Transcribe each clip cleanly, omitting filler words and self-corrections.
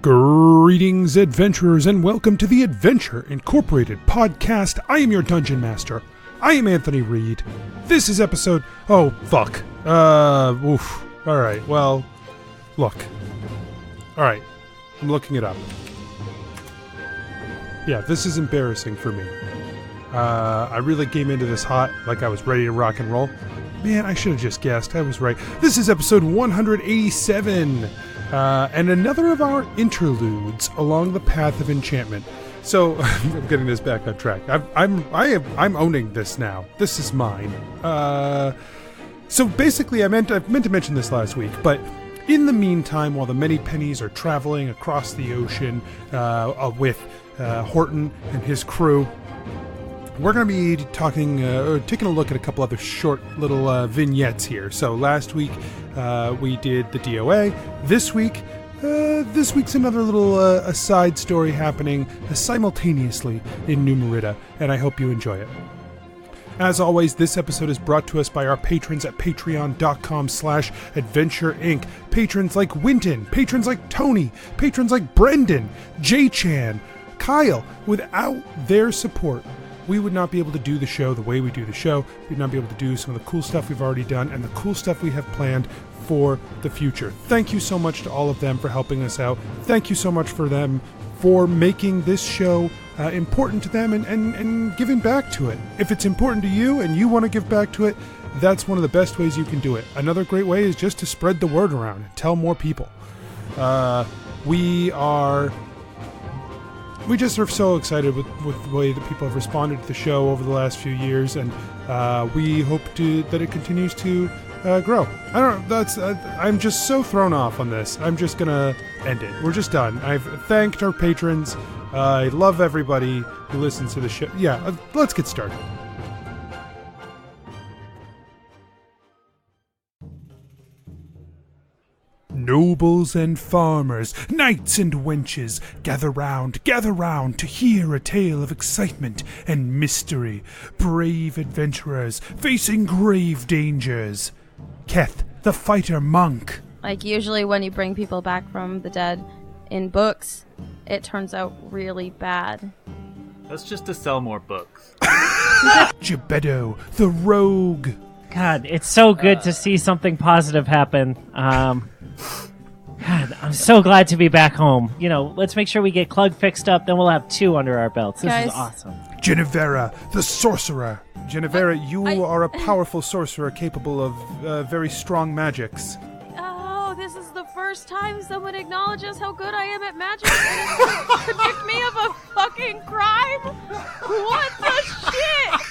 Greetings, adventurers, and welcome to the Adventure Incorporated podcast. I am your Dungeon Master. I am Anthony Reed. This is episode... Oh, fuck. Alright, well, look. Alright, I'm looking it up. Yeah, this is embarrassing for me. I really came into this hot, like I was ready to rock and roll. Man, I should have just guessed. I was right. This is episode 187. And another of our interludes along the path of enchantment. So I'm getting this back on track. I'm owning this now. This is mine. So basically, I meant to mention this last week, but in the meantime, while the many pennies are traveling across the ocean with Horton and his crew, we're going to be taking a look at a couple other short little vignettes here. So last week we did the DOA. This week's another little a side story happening simultaneously in New Merida, and I hope you enjoy it. As always, this episode is brought to us by our patrons at patreon.com/Adventure Inc. Patrons like Winton, patrons like Tony, patrons like Brendan, J-Chan, Kyle. Without their support, we would not be able to do the show the way we do the show. We'd not be able to do some of the cool stuff we've already done and the cool stuff we have planned for the future. Thank you so much to all of them for helping us out. Thank you so much for them for making this show important to them and giving back to it. If it's important to you and you want to give back to it, that's one of the best ways you can do it. Another great way is just to spread the word around and tell more people. We just are so excited with the way that people have responded to the show over the last few years, and we hope that it continues to grow. I don't know, I'm just so thrown off on this. I'm just gonna end it. We're just done. I've thanked our patrons. I love everybody who listens to the show. Yeah, let's get started. Nobles and farmers, knights and wenches, gather round to hear a tale of excitement and mystery. Brave adventurers facing grave dangers. Keth, the fighter monk. Like, usually when you bring people back from the dead in books, it turns out really bad. That's just to sell more books. Gebedo, the rogue. God, it's so good to see something positive happen. God, I'm so glad to be back home. You know, let's make sure we get Clug fixed up, then we'll have 2 under our belts. This is awesome. Genevera, the sorcerer. Genevera, you are a powerful sorcerer capable of very strong magics. Oh, this is the first time someone acknowledges how good I am at magic and is going to convict me of a fucking crime? What the shit?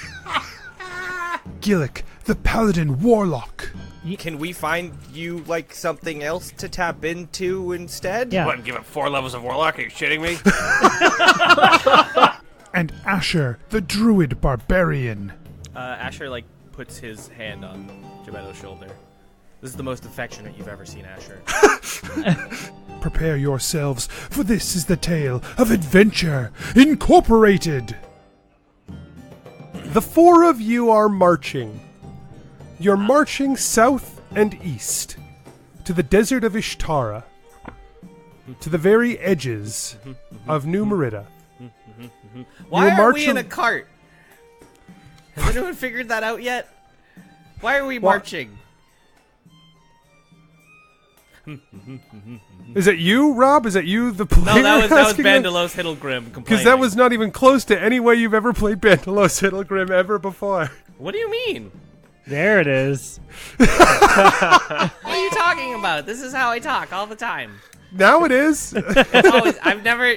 Gillick, the paladin warlock. Can we find you, like, something else to tap into instead? Yeah. What, give it 4 levels of warlock? Are you shitting me? And Asher, the druid barbarian. Asher, like, puts his hand on Gebetto's shoulder. This is the most affectionate you've ever seen Asher. Prepare yourselves, for this is the tale of Adventure Incorporated. The 4 of you are marching. You're marching south and east to the desert of Ishtara, to the very edges of New Merida. Why are we in a cart? Has anyone figured that out yet? Why are we marching? Is it you, Rob? Is it you, the player? No, that was Bandilose Hiddlegrim. Because that was not even close to any way you've ever played Bandilose Hiddlegrim ever before. What do you mean? There it is. What are you talking about? This is how I talk all the time. Now it is. It's always, I've never...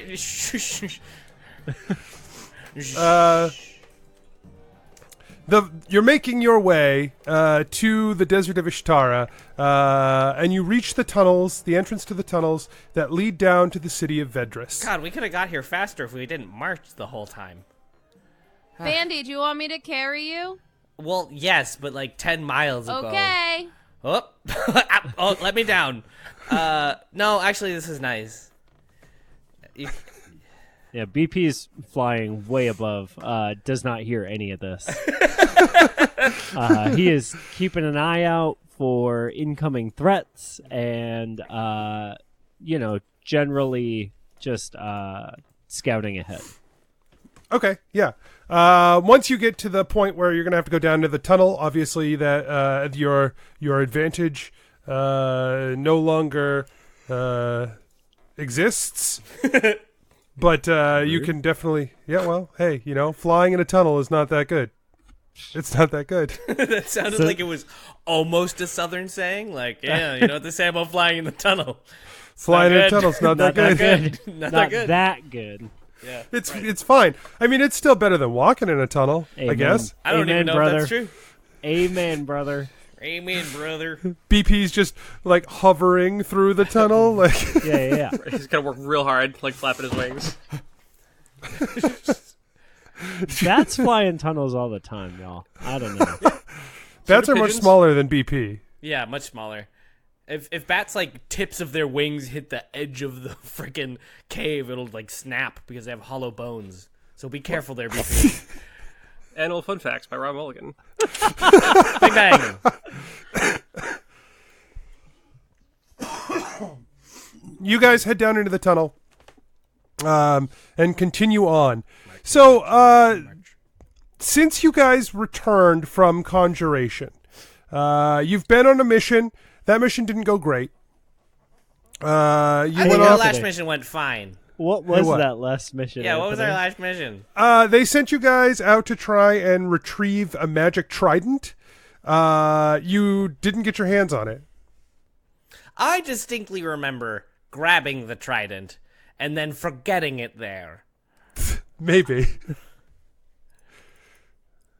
You're making your way to the desert of Ishtara, and you reach the tunnels, the entrance to the tunnels that lead down to the city of Vedris. God, we could have got here faster if we didn't march the whole time. Bandy, do you want me to carry you? Well, yes, but like 10 miles ago. Okay. Oh, oh, let me down. No, actually, this is nice. Yeah, BP's flying way above, does not hear any of this. He is keeping an eye out for incoming threats and, generally just scouting ahead. Okay, yeah. Once you get to the point where you're going to have to go down to the tunnel, obviously that your advantage no longer exists. But you can definitely... Yeah, well, hey, flying in a tunnel is not that good. It's not that good. That sounded like it was almost a southern saying. Like, yeah, you know what they say about flying in the tunnel. Flying in a tunnel's not that good. Not that good. Yeah, it's fine. I mean, it's still better than walking in a tunnel, Amen. I guess. I don't even know brother. if that's true. Amen, brother. Amen, brother. BP's just like hovering through the tunnel. Like, Yeah. He's got to work real hard, like flapping his wings. Bats fly in tunnels all the time, y'all. I don't know. bats are much smaller than BP. Yeah, much smaller. If bats like tips of their wings hit the edge of the freaking cave, it'll like snap because they have hollow bones. So be careful there, BP. Animal fun facts by Rob Mulligan. Big bang. You guys head down into the tunnel and continue on. So, since you guys returned from Conjuration, you've been on a mission. That mission didn't go great. I think our last mission went fine. What was that last mission? Yeah, what was our last mission? They sent you guys out to try and retrieve a magic trident. You didn't get your hands on it. I distinctly remember grabbing the trident and then forgetting it there. Maybe.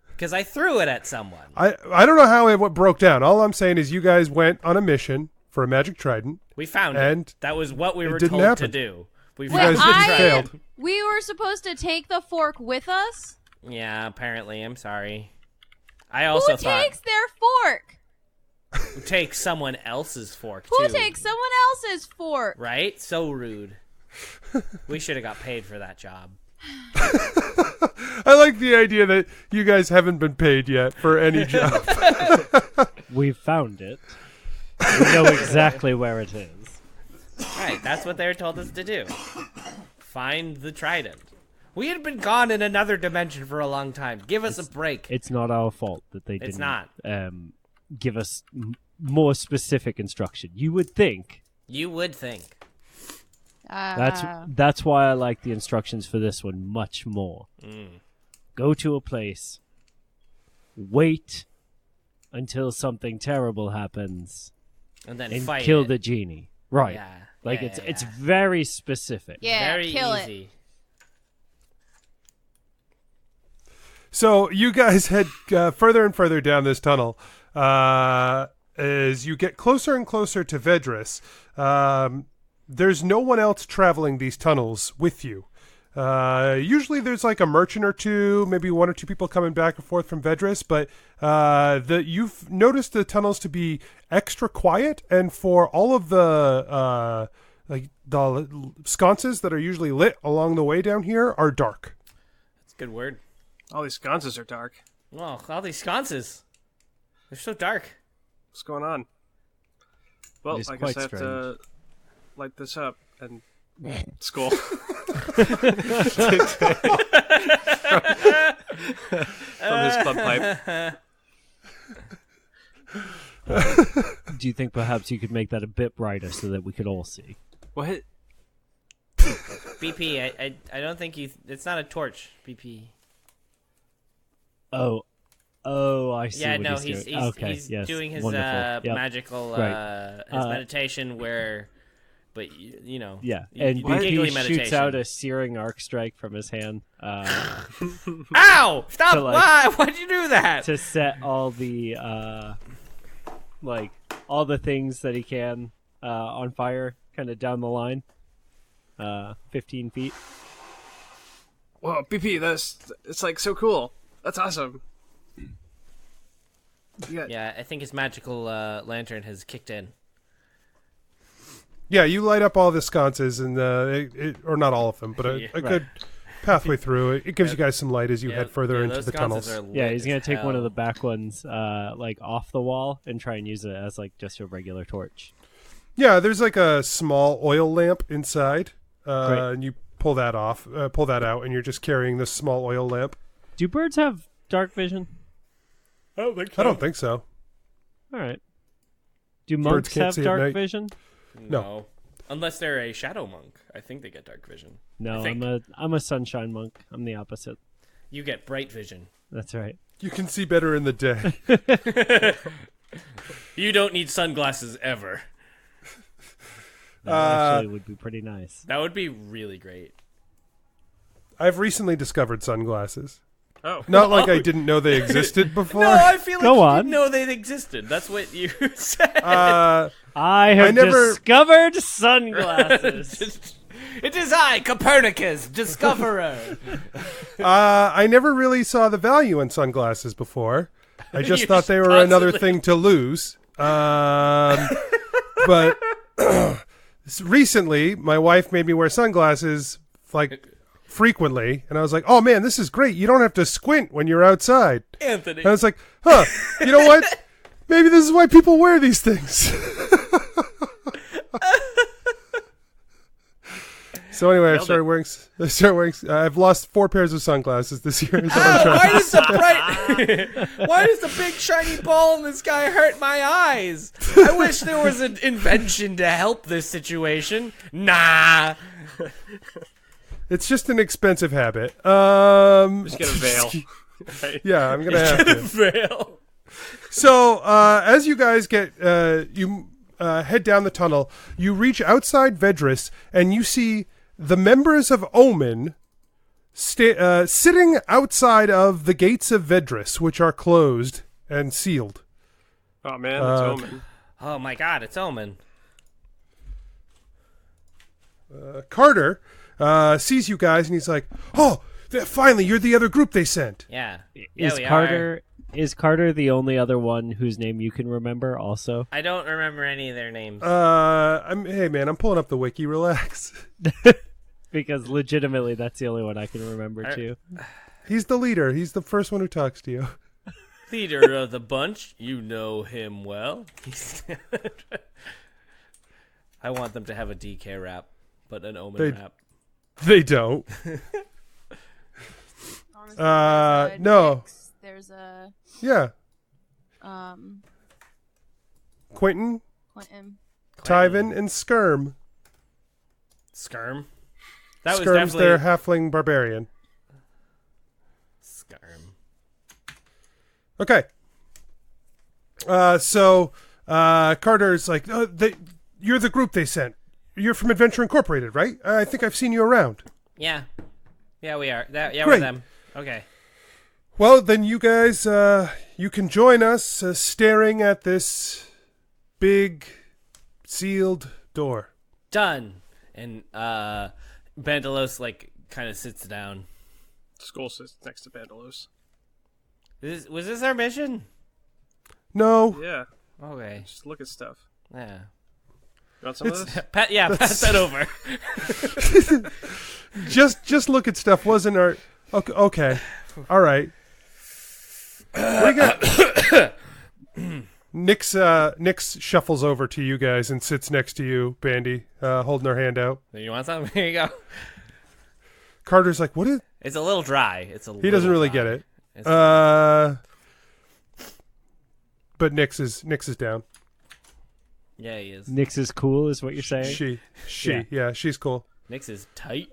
Because I threw it at someone. I don't know how it broke down. All I'm saying is you guys went on a mission for a magic trident. We found and it. That was what we were didn't told happen. to do. We guys failed. We were supposed to take the fork with us? Yeah, apparently. I'm sorry. I also Who takes their fork? Who takes someone else's fork, Who too. takes someone else's fork? Right? So rude. We should have got paid for that job. I like the idea that you guys haven't been paid yet for any job. We found it. We know exactly where it is. Right, that's what they were told us to do. Find the trident. We had been gone in another dimension for a long time. Give us a break. It's not our fault that they It's didn't not. Give us more specific instruction. You would think. You would think. That's why I like the instructions for this one much more. Go to a place, wait until something terrible happens, And then and fight kill it. the genie. Right. Yeah. Like Yeah, it's yeah. very specific. Yeah, Very kill easy. it. So you guys head further and further down this tunnel as you get closer and closer to Vedris. There's no one else traveling these tunnels with you. Usually there's like a merchant or two, maybe one or two people coming back and forth from Vedris, but you've noticed the tunnels to be extra quiet, and for all of the sconces that are usually lit along the way down here are dark. That's a good word. All these sconces are dark. Oh, all these sconces. They're so dark. What's going on? Well, It is I guess quite I have strange. to light this up and Skol. From his club pipe. Do you think perhaps you could make that a bit brighter so that we could all see? What? BP, I don't think you... It's not a torch, BP. Oh, I see. Yeah, what no, he's he's doing. Okay, he's yes, doing his wonderful. Yep. magical Right. his meditation where, but you know, Yeah, you and do BP giggly shoots meditation. out a searing arc strike from his hand Ow! Stop! To, like- Why? Why'd you do that? to set all the all the things that he can on fire, kind of down the line, 15 feet. Whoa, BP, it's like so cool. That's awesome. Yeah, I think his magical lantern has kicked in. Yeah, you light up all the sconces, and or not all of them, but a good pathway through. It gives you guys some light as you head further into those the sconces tunnels. are lit Yeah, he's gonna as take one of the hell. back ones, off the wall, and try and use it as like just a regular torch. Yeah, there's like a small oil lamp inside, Great. and you pull that out, and you're just carrying this small oil lamp. Do birds have dark vision? I don't think so. I don't think so. All right. Do monks can't have see at dark night. vision? No. Unless they're a shadow monk. I think they get dark vision. No, I think. I'm a sunshine monk. I'm the opposite. You get bright vision. That's right. You can see better in the day. You don't need sunglasses ever. That actually would be pretty nice. That would be really great. I've recently discovered sunglasses. Oh. Not like I didn't know they existed before. No, I feel like Go you on. didn't know they existed. That's what you said. I have never- discovered sunglasses. It is I, Copernicus, discoverer. I never really saw the value in sunglasses before. I just You're thought they were constantly- another thing to lose. But recently, my wife made me wear sunglasses like frequently, and I was like, "Oh man, this is great! You don't have to squint when you're outside." Anthony. And I was like, "Huh? You know what? Maybe this is why people wear these things." So anyway, I started wearing. I've lost 4 pairs of sunglasses this year. Is what I'm trying Why to does why does the big shiny ball in the sky hurt my eyes? I wish there was an invention to help this situation. Nah. It's just an expensive habit. Just get a veil. Yeah, I'm gonna have to. Veil. So as you guys get head down the tunnel, you reach outside Vedris, and you see the members of Omen sitting outside of the gates of Vedris, which are closed and sealed. Oh man, that's Omen. Oh my god, it's Omen. Carter sees you guys, and he's like, "Oh, finally, you're the other group they sent." Yeah. Is we Carter is Carter the only other one whose name you can remember? Also, I don't remember any of their names. Hey man, I'm pulling up the wiki. Relax. because legitimately, that's the only one I can remember too. He's the leader. He's the first one who talks to you. Leader of the bunch, you know him well. I want them to have a DK rap, but an Omen rap. They don't. Honestly, no. There's a Yeah. Quentin. Tyven, and Skirm. Skirm? That was Skirm's definitely... their halfling barbarian. Skirm. Okay. So Carter's like, you're the group they sent. You're from Adventure Incorporated, right? I think I've seen you around. Yeah. Yeah, we are. We're Great. them. Okay. Well, then you guys, you can join us staring at this big sealed door. Done. And Bandilose, like, kind of sits down. Skull sits next to Bandilose. Was this our mission? No. Yeah, Okay. just look at stuff. Yeah. You want some of this? Pass that over. Just look at stuff. Wasn't our... Okay. All right. What do you got? Nyx shuffles over to you guys and sits next to you, Bandy, holding her hand out. You want some? Here you go. Carter's like, what is... It's a little dry. He doesn't really get it. It's- But Nyx is down. Yeah, he is. Nyx is cool, is what you're saying? Yeah, she's cool. Nyx is tight.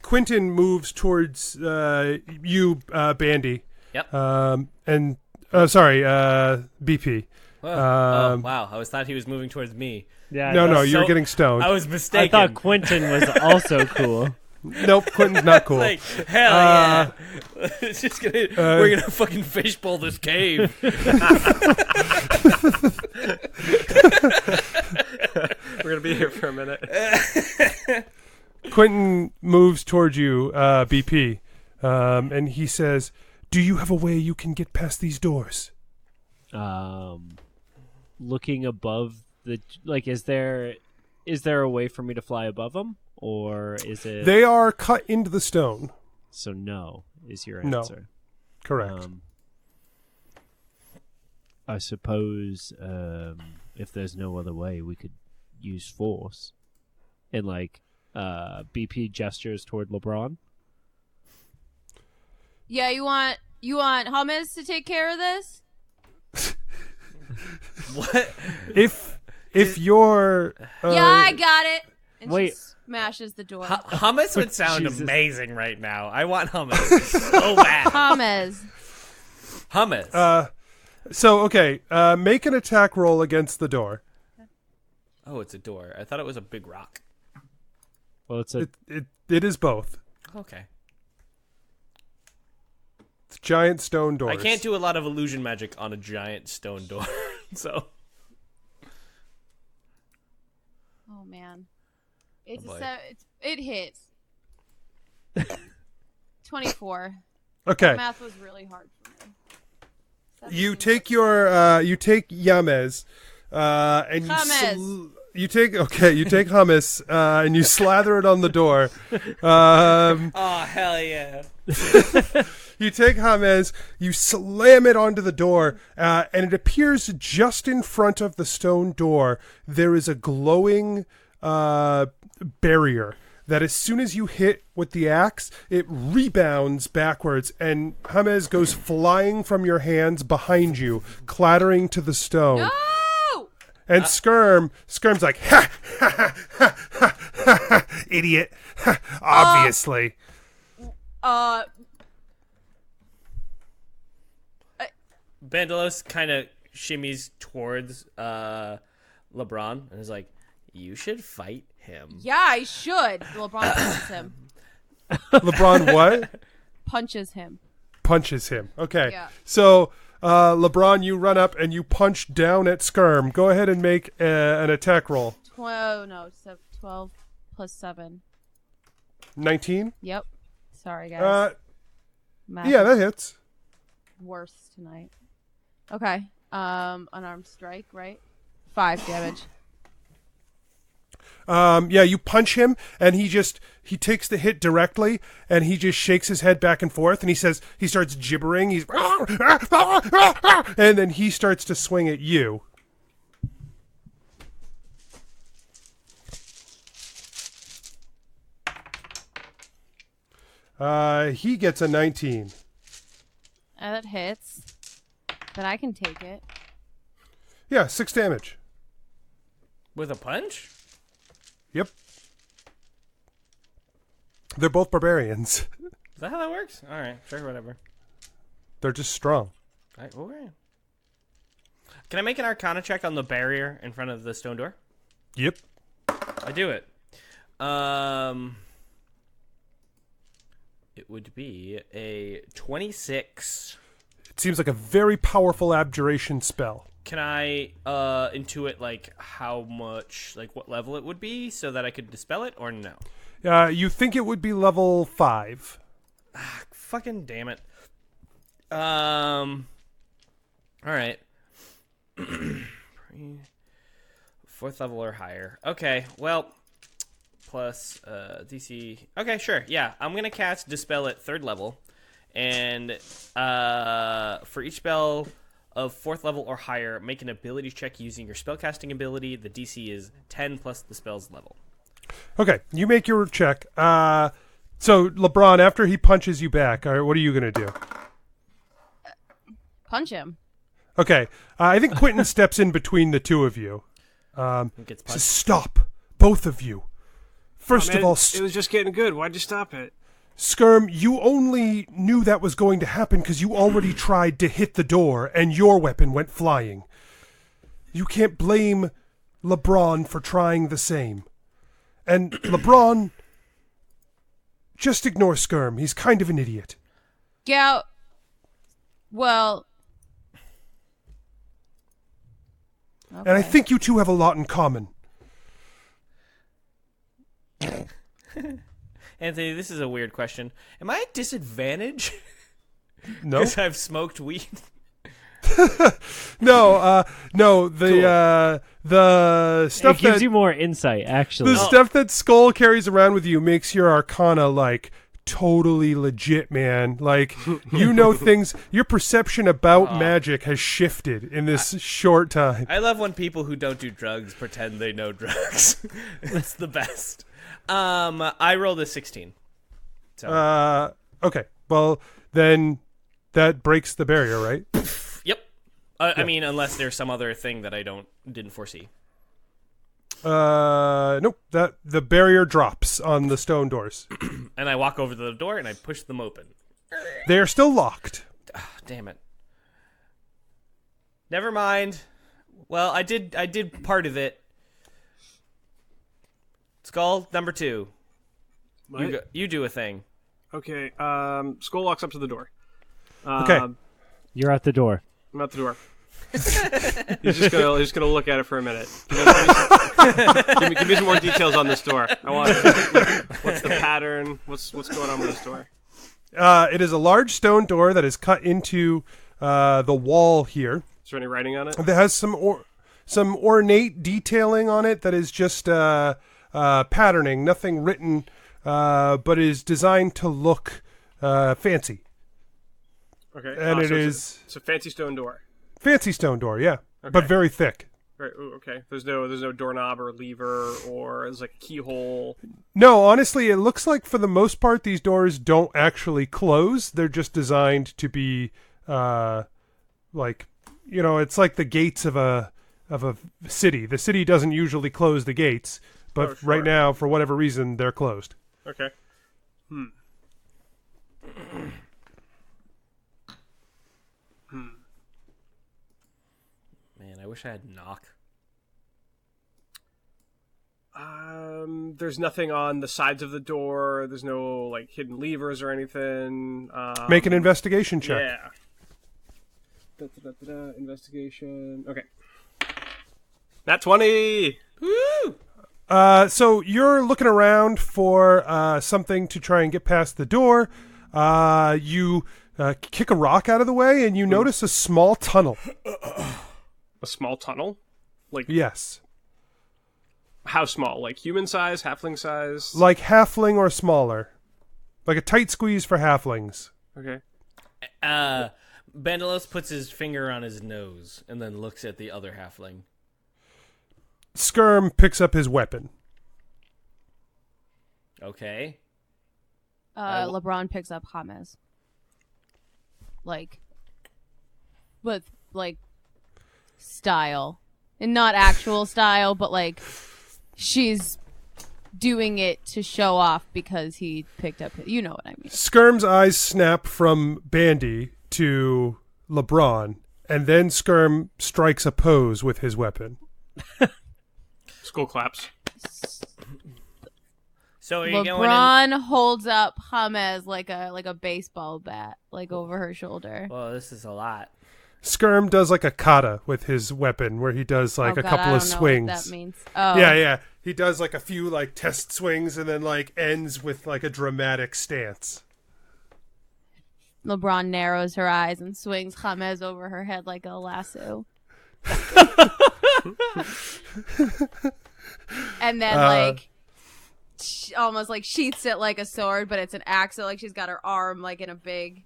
Quentin moves towards you, Bandy. Yep. And BP. Oh, wow. I thought he was moving towards me. Yeah. No, that's- you're so- getting stoned. I was I mistaken. thought Quentin was also cool. Nope, Quentin's not cool. Like, hell yeah. It's just gonna, we're gonna fucking fishbowl this cave. We're gonna be here for a minute. Quentin moves towards you, BP, and he says, "Do you have a way you can get past these doors?" Looking above the is there a way for me to fly above them, or is it? They are cut into the stone. So no is your No. answer. Correct. I suppose if there's no other way, we could use force. And BP gestures toward LaBrawn. Yeah, you want Hummus to take care of this? What? If you're Yeah, I got it. And Wait. she smashes the door. Hummus would sound Jesus. amazing right now. I want hummus so bad. Hummus. So, okay, make an attack roll against the door. Oh, it's a door. I thought it was a big rock. Well, it's a It is both. Okay. It's giant stone doors. I can't do a lot of illusion magic on a giant stone door, so. Oh man, it's boy. it hits. 24. Okay. Math was really hard for me. You take Yamez, and Hummus. you take hummus, and you slather it on the door. Oh, hell yeah. You take hummus, you slam it onto the door, and it appears just in front of the stone door there is a glowing barrier that as soon as you hit with the axe, it rebounds backwards, and hummus goes flying from your hands behind you, clattering to the stone. No! And Skirm's like, ha, ha, ha, ha, ha, ha, ha, idiot. Obviously. Bandilose kind of shimmies towards LeBron and is like, you should fight him. Yeah, I should. LeBron punches him. LeBron what? Punches him. Punches him. Okay. Yeah. So, LeBron, you run up and you punch down at Skirm. Go ahead and make an attack roll. 12 plus 7. 19? Yep. Sorry, guys. Math Yeah, that is hits. worse tonight. Okay. Unarmed strike, right? 5 damage. Yeah, you punch him, and he takes the hit directly, and he just shakes his head back and forth, and he starts gibbering. He's, and then he starts to swing at you. He gets a 19. That hits. But I can take it. Yeah, 6 damage. With a punch? Yep. They're both barbarians. Is that how that works? All right, sure, whatever. They're just strong. All right, okay. Can I make an Arcana check on the barrier in front of the stone door? Yep. I do it. It would be a 26. It seems like a very powerful abjuration spell. Can I intuit how much, what level it would be so that I could dispel it, or no? You think it would be level 5. Fucking damn it. All right. 4th level or higher. Okay, well, plus DC. Okay, sure. Yeah, I'm going to cast Dispel at 3rd level. And for each spell of 4th level or higher, make an ability check using your spellcasting ability. The DC is 10 plus the spell's level. Okay, you make your check. So, LeBron, after he punches you back, what are you going to do? Punch him. Okay, I think Quentin steps in between the two of you. Gets Says, punched. stop, both of you. First Man, of all, it was just getting good. Why'd you stop it? Skirm, you only knew that was going to happen because you already tried to hit the door and your weapon went flying. You can't blame LeBron for trying the same. And LeBron, just ignore Skirm. He's kind of an idiot. Yeah. Well. Okay. And I think you two have a lot in common. Anthony, this is a weird question. Am I at disadvantage? No? Because I've smoked weed? No, the stuff it gives that you more insight, actually. the stuff that Skull carries around with you makes your Arcana totally legit, man. Like, you know things. Your perception about magic has shifted in this short time. I love when people who don't do drugs pretend they know drugs. It's the best. I rolled a 16. So. Okay. Well, then that breaks the barrier, right? Yep. I mean, unless there's some other thing that I didn't foresee. Nope. That the barrier drops on the stone doors. And I walk over to the door and I push them open. They are still locked. Oh, damn it. Never mind. Well, I did part of it. Skull number 2. You do a thing. Okay. Skull walks up to the door. Okay. You're at the door. I'm at the door. He's just gonna look at it for a minute. Give me some more details on this door. I want. What's the pattern? What's going on with this door? It is a large stone door that is cut into the wall here. Is there any writing on it? That has some ornate detailing on it that is just patterning, nothing written, but is designed to look fancy. Okay, and it's a fancy stone door. Fancy stone door, yeah, okay. But very thick. Right. Ooh, okay. There's no doorknob or lever or there's like a keyhole. No, honestly, it looks like for the most part these doors don't actually close. They're just designed to be, like, you know, it's like the gates of a city. The city doesn't usually close the gates, but sure. Right now, for whatever reason, they're closed. Okay. Man, I wish I had knock. There's nothing on the sides of the door. There's no like hidden levers or anything. Make an investigation check. Yeah. Investigation. Okay. Nat 20. Woo! So you're looking around for something to try and get past the door. You kick a rock out of the way, and you notice a small tunnel. A small tunnel? Like Yes. How small? Like human size, halfling size? Like halfling or smaller. Like a tight squeeze for halflings. Okay. Bandilose puts his finger on his nose and then looks at the other halfling. Skirm picks up his weapon. Okay. LeBron picks up James. With style. And not actual style, but she's doing it to show off because he picked up, you know what I mean. Skirm's eyes snap from Bandy to LeBron, and then Skirm strikes a pose with his weapon. Skull claps. So are you LeBron holds up James like a baseball bat, over her shoulder. Well, this is a lot. Skirm does a kata with his weapon, where he does a couple of swings. Know what that means. Oh. Yeah. He does a few test swings and then ends with a dramatic stance. LeBron narrows her eyes and swings James over her head like a lasso. And then almost sheaths it like a sword, but it's an axe. So she's got her arm in a big,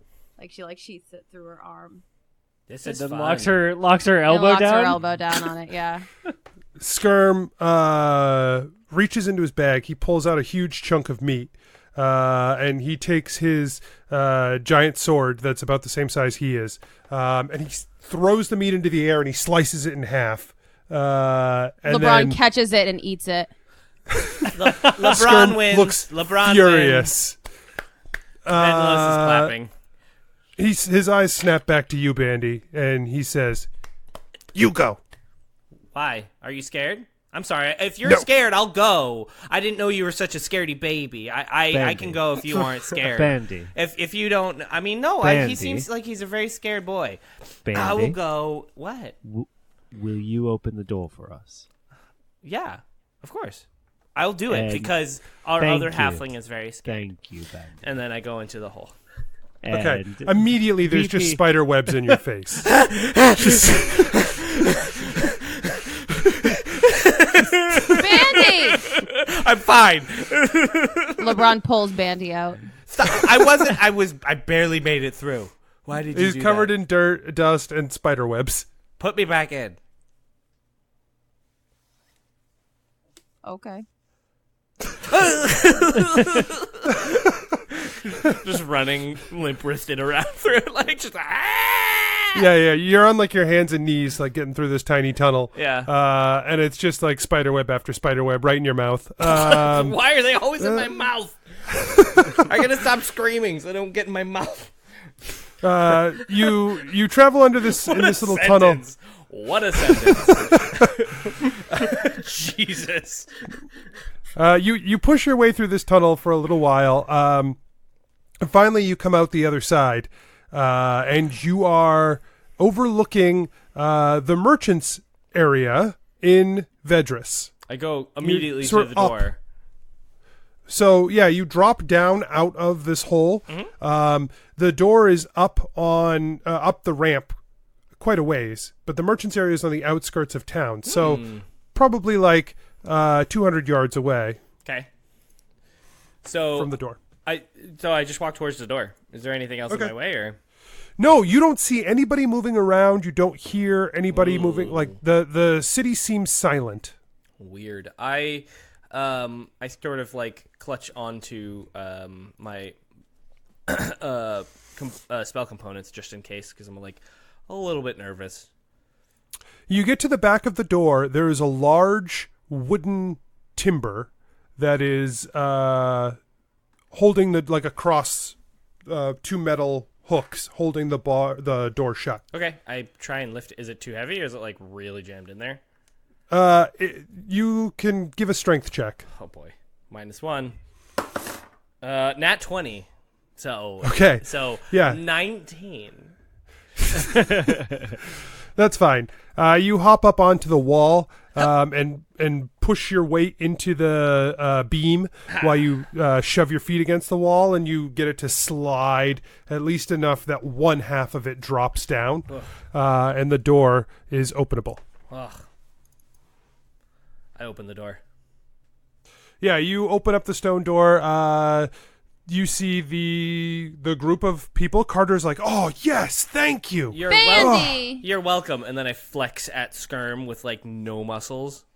she sheaths it through her arm. This and is then fun. locks her elbow locks down. Her elbow down on it. Yeah. Skirm reaches into his bag. He pulls out a huge chunk of meat, and he takes his giant sword that's about the same size he is, and he throws the meat into the air and he slices it in half. And LeBron then catches it and eats it. LeBron Skirm wins. looks LeBron furious. Bandilose is clapping. His eyes snap back to you, Bandy, and he says, "You go." Why? Are you scared? I'm sorry. If you're No. scared, I'll go. I didn't know you were such a scaredy baby. I can go if you aren't scared. Bandy. If you don't, I mean, no. He Bandy. seems like he's a very scared boy. Bandy. I will go. What? Will you open the door for us? Yeah, of course. I'll do it And because our thank other you. halfling is very scared. Thank you, Bandy. And then I go into the hole. Okay. And Immediately, there's just VP spider webs in your face. Bandy! I'm fine. LeBron pulls Bandy out. Stop. I barely made it through. Why did you He's do covered that? in dirt, dust, and spider webs. Put me back in. Okay. Just running limp-wristed around through it, like just Yeah. You're on like your hands and knees, like getting through this tiny tunnel. Yeah. And it's just like spider web after spider web right in your mouth. Why are they always in my mouth? I gotta stop screaming so they don't get in my mouth. You travel under this in this little tunnel. What a sentence! Jesus. You push your way through this tunnel for a little while. And finally, you come out the other side, and you are overlooking the merchants area in Vedris. I go immediately to sort the of door. So yeah, you drop down out of this hole. The door is up on up the ramp quite a ways, but the merchants area is on the outskirts of town. So probably like 200 yards away. Okay. So from the door. I just walk towards the door. Is there anything else in my way, or? No, you don't see anybody moving around. You don't hear anybody moving. Like the city seems silent. Weird. I sort of like clutch onto my spell components just in case, because I'm like a little bit nervous. You get to the back of the door. There is a large wooden timber that is holding like across two metal hooks holding the door shut. Okay, I try and lift it. Is it too heavy, or is it like really jammed in there? You can give a strength check. Oh boy, -1. Nat 20. So okay. So yeah, 19. That's fine. You hop up onto the wall and push your weight into the beam while you shove your feet against the wall, and you get it to slide at least enough that one half of it drops down, and the door is openable. Ugh. I open the door. Yeah, you open up the stone door. You see the group of people. Carter's like, "Oh yes, thank you. You're Bandy! You're welcome." And then I flex at Skirm with like no muscles.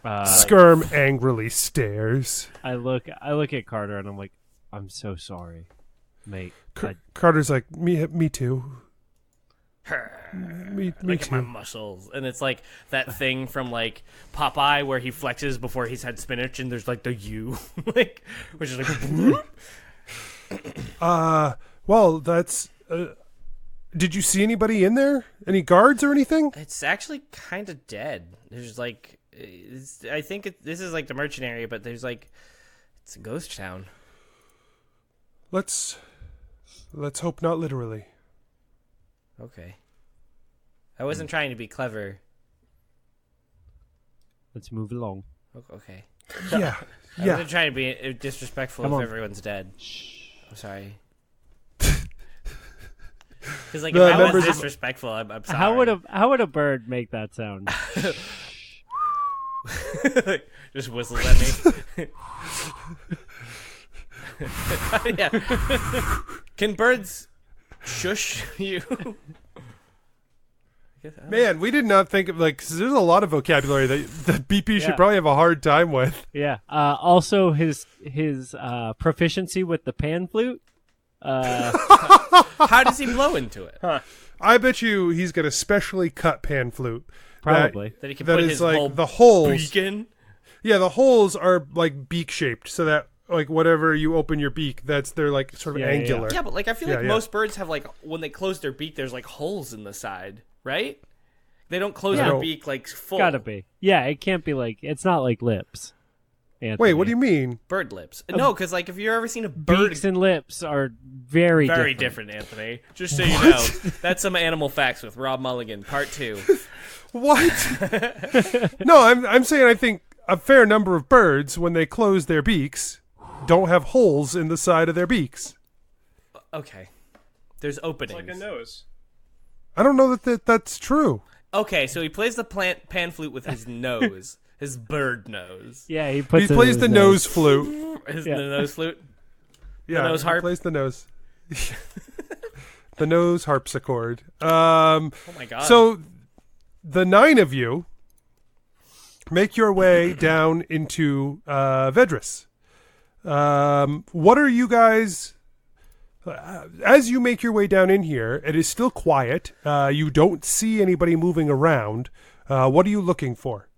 Skirm angrily stares. I look at Carter and I'm like, "I'm so sorry, mate." Carter's like, "Me too. Me Look at my too." muscles. And it's like that thing from like Popeye where he flexes before he's had spinach, and there's like the U, like, which is like. Well, that's. Did you see anybody in there? Any guards or anything? It's actually kind of dead. There's like, I think this is like the merchant area, but there's like, it's a ghost town. Let's hope not literally. Okay. I wasn't trying to be clever. Let's move along. Okay. Yeah. I wasn't trying to be disrespectful if everyone's dead. I'm sorry. Because like, if I was disrespectful, I'm sorry. How would a bird make that sound? Just whistles at me. Yeah. Can birds shush you? Man, we did not think of like. 'Cause there's a lot of vocabulary that BP should probably have a hard time with. Yeah. Also, his proficiency with the pan flute. How does he blow into it? Huh. I bet you he's got a specially cut pan flute. Probably. That he can that put is his like whole the holes. beak in? Yeah, the holes are like beak shaped, so that like whatever you open your beak, they're like sort of angular. Yeah, but like I feel like Yeah. most birds have like when they close their beak, there's like holes in the side, right? They don't close their beak like full. Gotta be. Yeah, it can't be like it's not like lips. Anthony. Wait, what do you mean? Bird lips? No, because like if you've ever seen a bird, Beaks and lips are very different, Anthony. Just so you know, that's some animal facts with Rob Mulligan, Part 2. What? No, I'm saying I think a fair number of birds, when they close their beaks, don't have holes in the side of their beaks. Okay, there's openings. It's like a nose. I don't know that's true. Okay, so he plays the pan flute with his nose, his bird nose. Yeah, he He plays the nose flute. The nose flute. Yeah, nose harp. He plays the nose. The nose harpsichord. Oh my god. So the 9 of you make your way down into Vedris. What are you guys... as you make your way down in here, it is still quiet. You don't see anybody moving around. What are you looking for?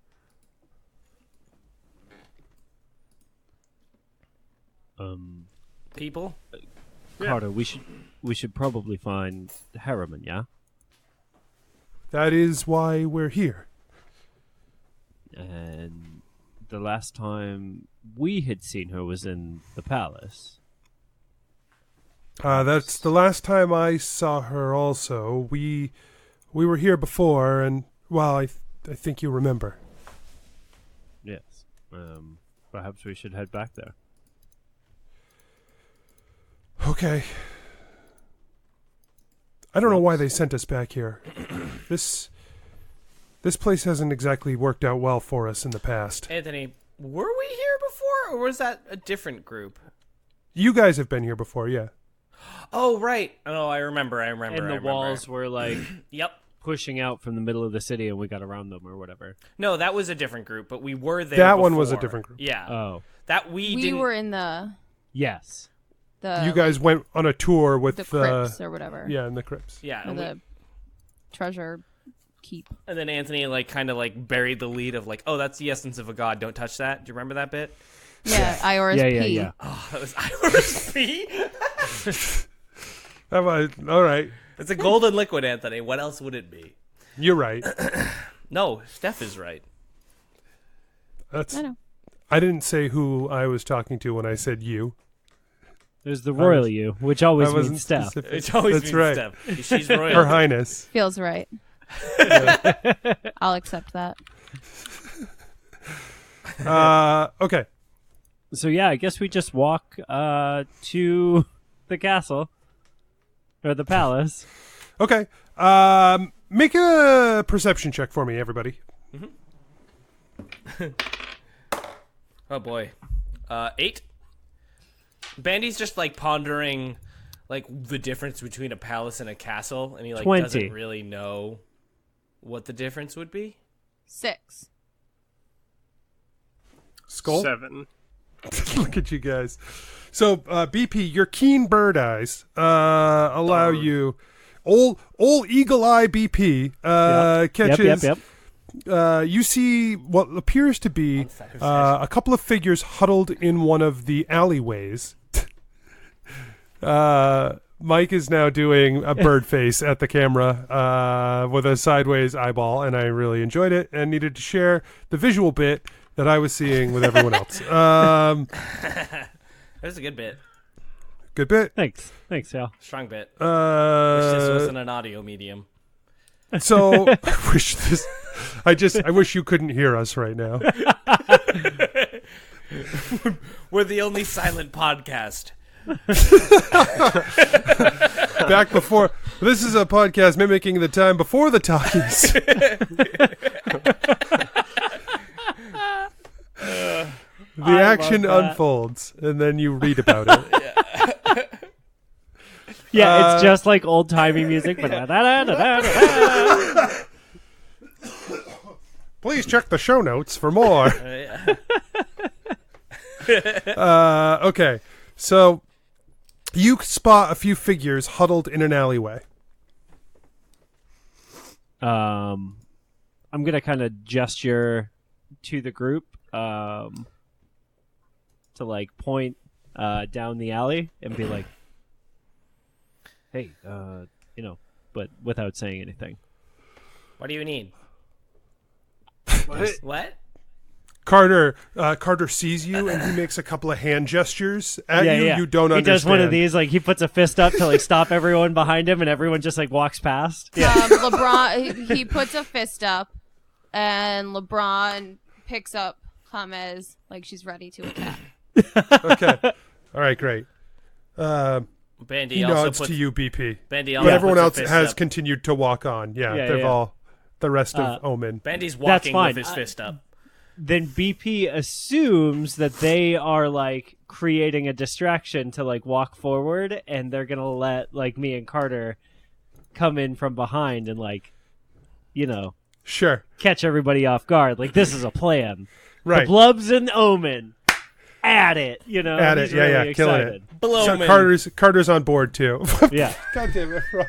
People? Carter, we should probably find Harriman, yeah? That is why we're here. And the last time we had seen her was in the palace. That's the last time I saw her also. We were here before, and, well, I think you remember. Yes. Perhaps we should head back there. Okay. I don't know why they sent us back here. This place hasn't exactly worked out well for us in the past. Anthony, were we here before, or was that a different group? You guys have been here before, yeah. Oh, right. Oh, I remember. And the walls were like Yep. pushing out from the middle of the city and we got around them or whatever. No, that was a different group, but we were there That one was a before. different group. Yeah. Oh. That we didn't... were in the Yes. You guys went on a tour with the crypts or whatever. Yeah, in the crypts. Yeah. Or And, the treasure keep. and then Anthony kind of buried the lead of oh, that's the essence of a god. Don't touch that. Do you remember that bit? Yeah, Iora's P. Yeah. Oh, that was Iora's P. All right. It's a golden liquid, Anthony. What else would it be? You're right. No, Steph is right. I know. I didn't say who I was talking to when I said you. There's the royal you, which always means Steph. specific. It's always That's means right. Steph. She's royal. Her Highness. Feels right. I'll accept that. Okay. So yeah, I guess we just walk to the castle or the palace. Okay. Make a perception check for me, everybody. Oh boy. 8. Bandy's just pondering the difference between a palace and a castle, and he 20. doesn't really know what the difference would be. 6. Skull? 7. Look at you guys. So, BP, your keen bird eyes allow you... Old eagle eye BP catches... Yep. You see what appears to be a couple of figures huddled in one of the alleyways. Mike is now doing a bird face at the camera with a sideways eyeball, and I really enjoyed it and needed to share the visual bit that I was seeing with everyone else. That was a good bit. Good bit. Thanks, Al. Strong bit. Wish this Uh, wasn't an audio medium. so I wish you couldn't hear us right now. We're the only silent podcast. Back before, this is a podcast mimicking the time before the talkies. The action unfolds, and then you read about it. Yeah, it's just like old timey music. Please check the show notes for more. Okay, so you spot a few figures huddled in an alleyway. I'm gonna kind of gesture to the group to point down the alley and be like, "Hey, but without saying anything." What do you need? What? Carter sees you and he makes a couple of hand gestures at you. Yeah. You don't he understand. does one of these, he puts a fist up to stop everyone behind him, and everyone just walks past. Yeah. LeBron, he puts a fist up, and LeBron picks up James like she's ready to attack. Okay. All right, great. Bandy He also nods puts, to you, BP. Bandy But also everyone puts a else fist has up. continued to walk on. Yeah, they've yeah. all... The rest of Omen. Bandy's That's walking fine. with his fist up. then BP assumes that they are like creating a distraction to like walk forward, and they're gonna let like me and Carter come in from behind and like, Sure. catch everybody off guard. Like this is a plan. Right. The Blubs and Omen. At it, At he's it, yeah, really yeah, killing it. excited. Blow So Carter's on board too. Yeah. God damn it, Rob.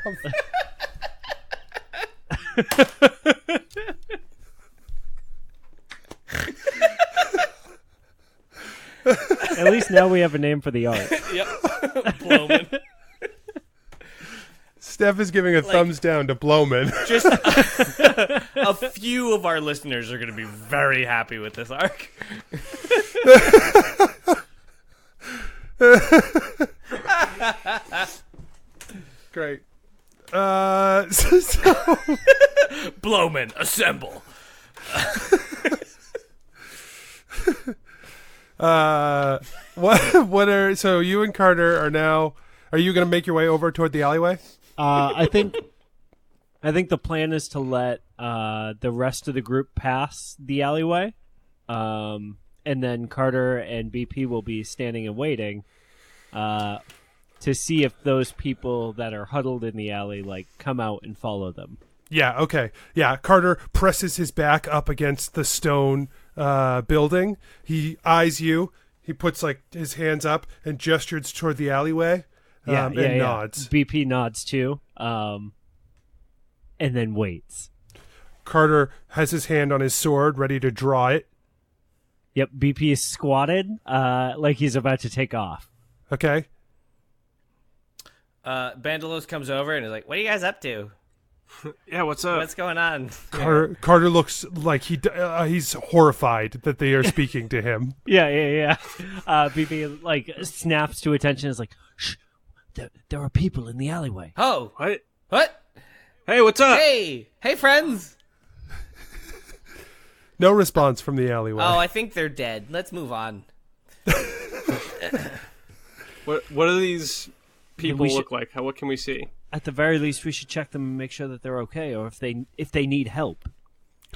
At least now we have a name for the art. Yep. Blowman. Steph is giving a thumbs down to Blowman. Just a few of our listeners are going to be very happy with this arc. Great. Blowman, assemble. What are so you and Carter are now? Are you going to make your way over toward the alleyway? I think the plan is to let the rest of the group pass the alleyway, and then Carter and BP will be standing and waiting to see if those people that are huddled in the alley like come out and follow them. Yeah. Okay. Yeah. Carter presses his back up against the stone building. He eyes you. He puts like his hands up and gestures toward the alleyway. And nods. BP nods too, and then waits. Carter has his hand on his sword, ready to draw it. Yep, BP is squatted, like he's about to take off. Okay. Bandilose comes over and is like, "What are you guys up to? Yeah, what's up? What's going on?" Carter looks like he's horrified that they are speaking to him. Yeah. BP like snaps to attention. Is like, shh, there are people in the alleyway. Oh, What? Hey, what's up? Hey, friends. No response from the alleyway. Oh, I think they're dead. Let's move on. What do these people we look like? What can we see? At the very least, we should check them and make sure that they're okay, or if they need help.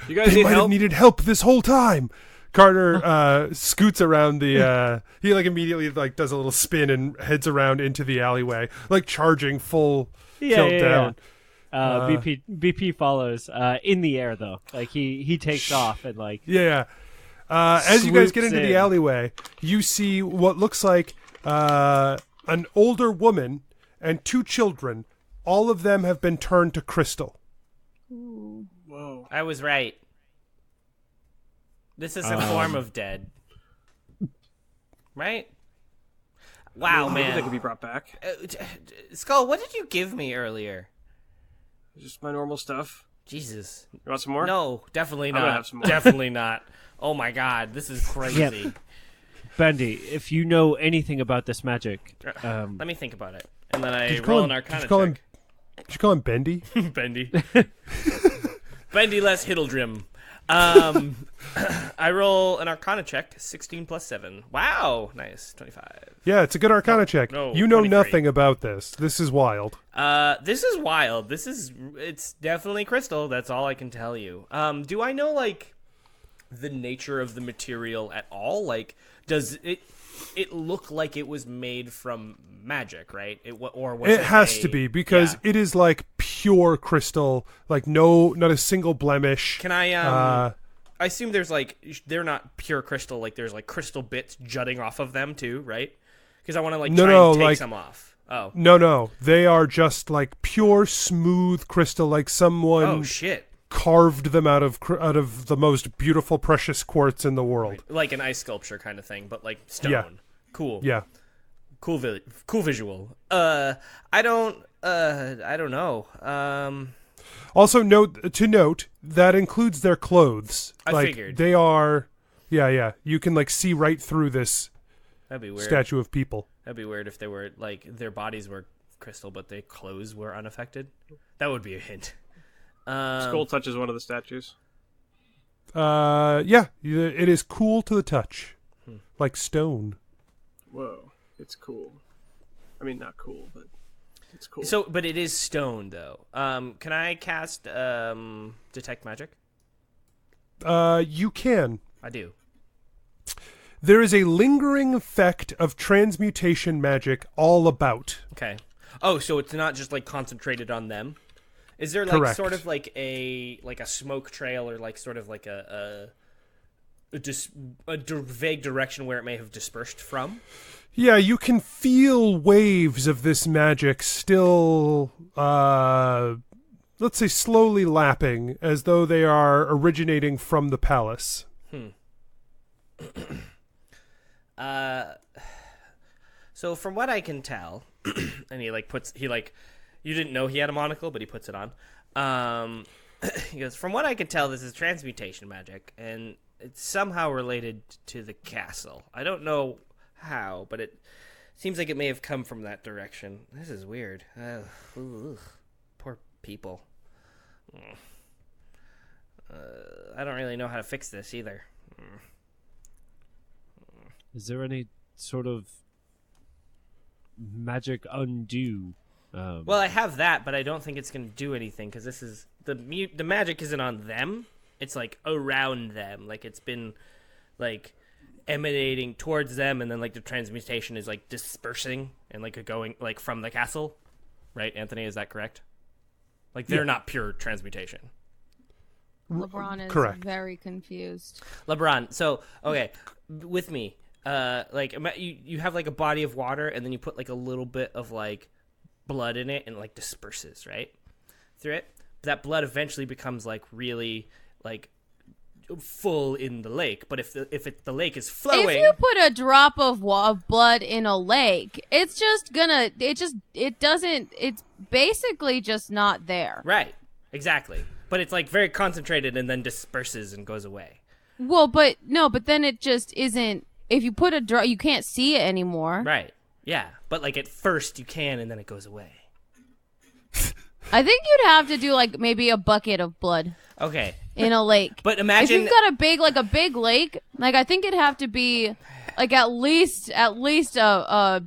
You guys They need might have help? needed help this whole time. Carter scoots around the. He like immediately like does a little spin and heads around into the alleyway, like charging full tilt down. BP follows in the air though. Like he takes off and like Yeah. As you guys get swoops into the in. alleyway, you see what looks like an older woman and two children. All of them have been turned to crystal. Whoa. I was right. This is a form of dead. Right? Wow, Maybe man. they could be brought back. Skull, what did you give me earlier? Just my normal stuff. Jesus. You want some more? No, definitely I'm gonna not. have some more. Definitely not. Oh my god, this is crazy. Bendy. If you know anything about this magic, Let me think about it. And then I Did you call roll him- an did you arcana call him- check. Did you call him Bendy? Bendy. Bendy less Hiddlegrim. I roll an arcana check, 16 plus 7. Wow, nice, 25. Yeah, it's a good arcana check. no, you know 23. nothing about this. This is wild. This is wild. It's definitely crystal. That's all I can tell you. Do I know like the nature of the material at all? Like, does it look like it was made from magic, right? It has to be because it is like pure crystal, like not a single blemish. Can I I assume there's like they're not pure crystal, like there's like crystal bits jutting off of them too, right? Because I want to like try and take some off. Oh. No, they are just like pure smooth crystal, like someone Oh shit. carved them out of the most beautiful precious quartz in the world. Like an ice sculpture kind of thing, but like stone. Yeah. Cool. Yeah. Cool visual. I don't know. Also note that includes their clothes. I like, figured. They are yeah. You can like see right through this That'd be weird. statue of people. That'd be weird if they were like their bodies were crystal but their clothes were unaffected. That would be a hint. Skull touches one of the statues. Yeah, it is cool to the touch. Like stone. Whoa, it's cool. I mean, not cool, but it's cool. So, but it is stone though. Can I cast detect magic? You can. I do. There is a lingering effect of transmutation magic all about. Okay. Oh, so it's not just like concentrated on them. Is there like Correct. sort of like a smoke trail or like sort of like a vague direction where it may have dispersed from? Yeah, you can feel waves of this magic still, let's say, slowly lapping, as though they are originating from the palace. So from what I can tell, and you didn't know he had a monocle, but he puts it on. He goes, from what I can tell, this is transmutation magic, and it's somehow related to the castle. I don't know how, but it seems like it may have come from that direction. This is weird. Poor people. I don't really know how to fix this either. Is there any sort of magic undo? Well, I have that, but I don't think it's going to do anything because this is the magic isn't on them. It's like around them, like it's been like emanating towards them, and then like the transmutation is like dispersing and like going like from the castle, right? Anthony, is that correct? Like they're not pure transmutation. LaBrawn is Correct. very confused. LaBrawn, so okay, with me, like you have like a body of water, and then you put like a little bit of like blood in it, and it like disperses right through it. That blood eventually becomes like really like full in the lake. But if the lake is flowing, If you put a drop of blood in a lake, it's just gonna. It's basically just not there. right, exactly. But it's like very concentrated and then disperses and goes away. Well, but then it just isn't. If you put a drop, you can't see it anymore. Right. Yeah. But like at first you can, and then it goes away. I think you'd have to do like maybe a bucket of blood Okay. in a lake. But imagine if you've got a big lake, like I think it'd have to be like at least a